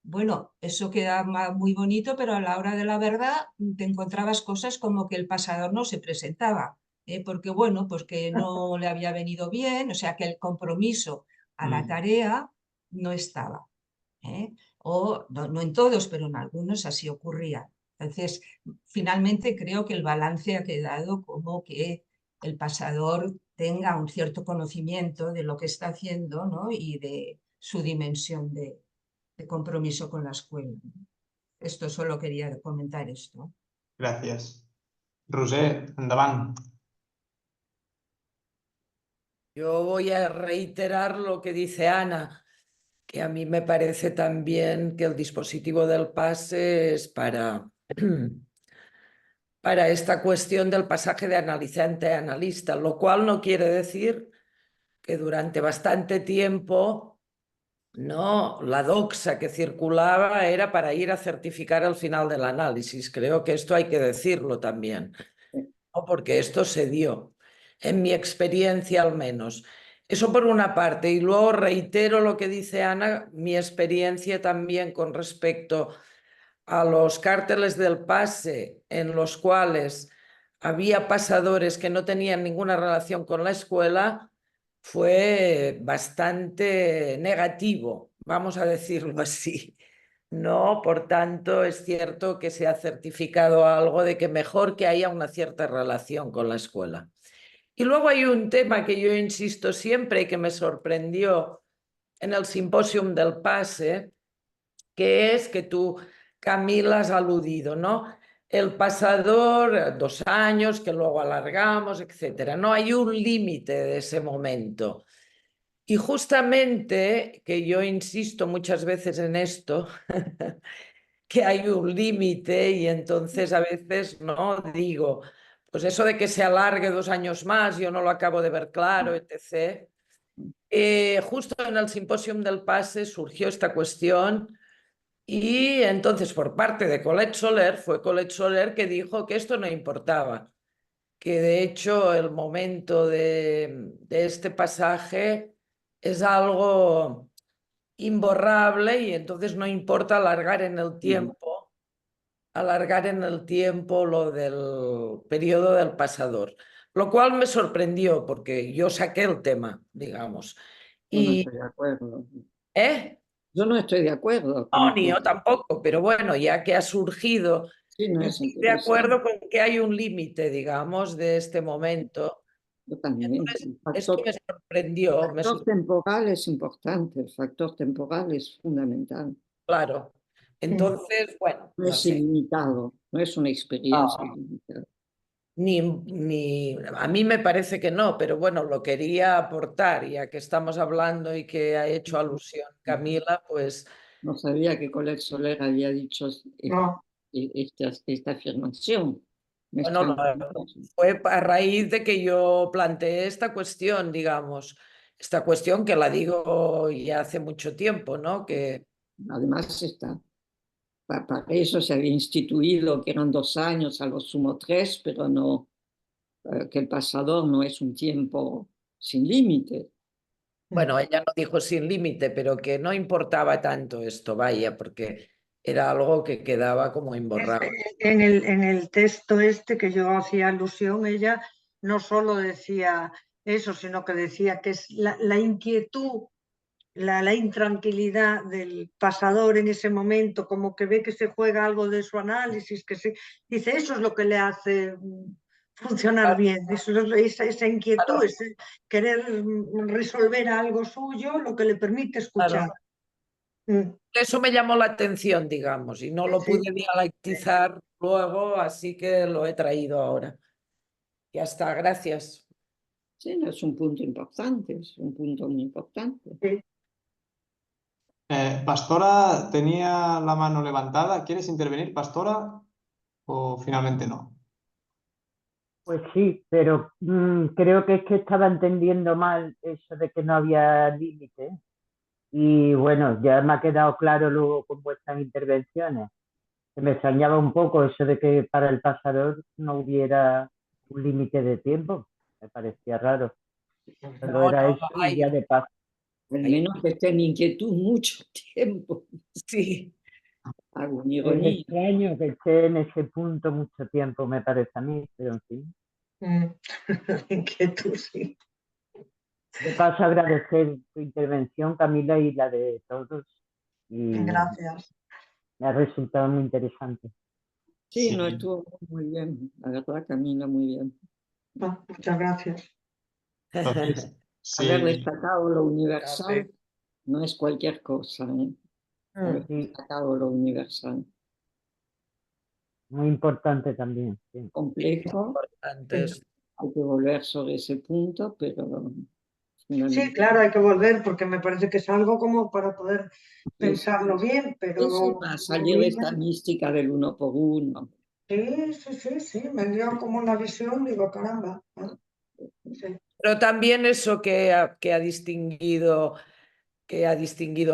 Bueno, eso queda muy bonito, pero a la hora de la verdad te encontrabas cosas como que el pasador no se presentaba, porque bueno, pues que no le había venido bien, o sea que el compromiso a la tarea no estaba. O no en todos, pero en algunos así ocurría. Entonces, finalmente creo que el balance ha quedado como que el pasador tenga un cierto conocimiento de lo que está haciendo, ¿no? Y de su dimensión de compromiso con la escuela. Esto solo quería comentar esto. Gracias. Roser, endavant. Yo voy a reiterar lo que dice Ana, que a mí me parece también que el dispositivo del pase es para para esta cuestión del pasaje de analizante a analista, lo cual no quiere decir que durante bastante tiempo, no, la doxa que circulaba era para ir a certificar al final del análisis. Creo que esto hay que decirlo también, ¿no? Porque esto se dio, en mi experiencia al menos. Eso por una parte. Y luego reitero lo que dice Ana, mi experiencia también con respecto a los cárteles del pase, en los cuales había pasadores que no tenían ninguna relación con la escuela, fue bastante negativo, vamos a decirlo así. No, por tanto, es cierto que se ha certificado algo de que mejor que haya una cierta relación con la escuela. Y luego hay un tema que yo insisto siempre y que me sorprendió en el simposium del pase, que es que tú, Camila, has aludido, ¿no? El pasador, 2 años, que luego alargamos, etcétera. No hay un límite de ese momento. Y justamente, que yo insisto muchas veces en esto, que hay un límite y entonces a veces no digo, pues eso de que se alargue 2 años más, yo no lo acabo de ver claro, etc. Justo en el simposium del pase surgió esta cuestión y entonces por parte de Colette Soler, fue Colette Soler que dijo que esto no importaba, que de hecho el momento de este pasaje es algo imborrable y entonces no importa alargar en el tiempo lo del periodo del pasador, lo cual me sorprendió porque yo saqué el tema, digamos. Yo no Y, estoy de acuerdo. ¿eh? Yo no estoy de acuerdo No, con ni yo tampoco, pero bueno, ya que ha surgido, Sí, no yo es estoy de interesante. acuerdo con que hay un límite, digamos, de este momento. Yo también. Entonces, El esto me sorprendió, factor temporal es importante, el factor temporal es fundamental. claro. Entonces, bueno, No no es sé. ilimitado, no es una experiencia ilimitada. A mí me parece que no, pero bueno, lo quería aportar, ya que estamos hablando y que ha hecho alusión Camila, pues No sabía que Colette Soler había dicho No. esta afirmación. Me bueno, extraña mucho. fue a raíz de que yo planteé esta cuestión, digamos, esta cuestión que la digo ya hace mucho tiempo, ¿no? Que Además, para eso se había instituido que eran 2 años, a lo sumo 3, pero no, que el pasador no es un tiempo sin límite. bueno, ella no dijo sin límite, pero que no importaba tanto esto, vaya, porque era algo que quedaba como imborrable. En el texto este que yo hacía alusión, ella no solo decía eso, sino que decía que es la inquietud, la intranquilidad del pasador en ese momento, como que ve que se juega algo de su análisis, dice, eso es lo que le hace funcionar bien, esa inquietud, Claro, ese querer resolver algo suyo, lo que le permite escuchar. claro. Eso me llamó la atención, digamos, y no lo Sí. pude dialectizar luego, así que lo he traído ahora. Ya está, gracias. Sí, no, es un punto importante, es un punto muy importante. Sí. Pastora tenía la mano levantada. ¿Quieres intervenir, Pastora? ¿O finalmente no? Pues sí, pero creo que es que estaba entendiendo mal eso de que no había límite. Y bueno, ya me ha quedado claro luego con vuestras intervenciones. Que me extrañaba un poco eso de que para el pasador no hubiera un límite de tiempo. Me parecía raro. Solo No, era no, eso y ya de paso. Al menos que esté en inquietud mucho tiempo. sí. Hago una Es ironía. extraño que esté en ese punto mucho tiempo, me parece a mí, pero en fin. Inquietud, sí. De paso, agradecer tu intervención, Camila, y la de todos. Y Gracias. me ha resultado muy interesante. Sí, Sí. no estuvo muy bien. La verdad, Camila, muy bien. Muchas gracias. Entonces, Haber sí, destacado lo universal Sí. no es cualquier cosa, ¿eh? Haber Sí, destacado lo universal. muy importante también. Sí. Complejo, Antes, hay que volver sobre ese punto, pero Sí, fundamental. claro, hay que volver porque me parece que es algo como para poder Sí, pensarlo bien, sí, pero para salir de esta mística del uno por uno. Sí, me dio como una visión, digo, caramba. Sí. Pero también eso que ha distinguido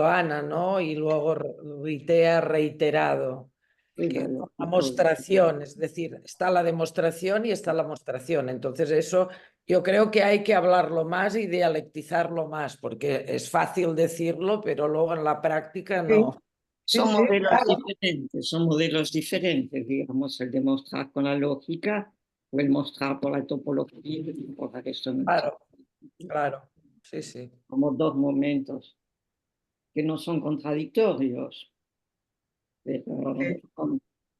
Ana, ¿no? Y luego Rite ha reiterado, Sí, que vale, la mostración, es decir, está la demostración y está la mostración. Entonces eso yo creo que hay que hablarlo más y dialectizarlo más, porque es fácil decirlo, pero luego en la práctica no. Son Sí, modelos diferentes, digamos, el demostrar con la lógica o el mostrar por la topología y por la resonancia. Claro, claro, sí. Como dos momentos que no son contradictorios, pero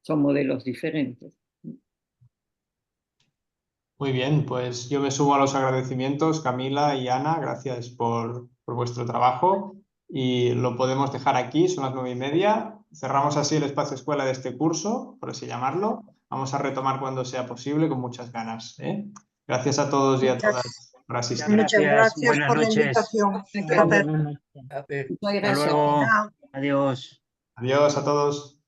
son modelos diferentes. Muy bien, pues yo me sumo a los agradecimientos, Camila y Ana, gracias por vuestro trabajo y lo podemos dejar aquí, son las 9:30. Cerramos así el espacio escuela de este curso, por así llamarlo. Vamos a retomar cuando sea posible con muchas ganas, ¿eh? Gracias a todos y a todas por asistir. Muchas gracias Buenas por la noches. invitación. Muchas Placer. gracias. Muchas Hasta gracias. luego. Chao. Adiós. Adiós a todos.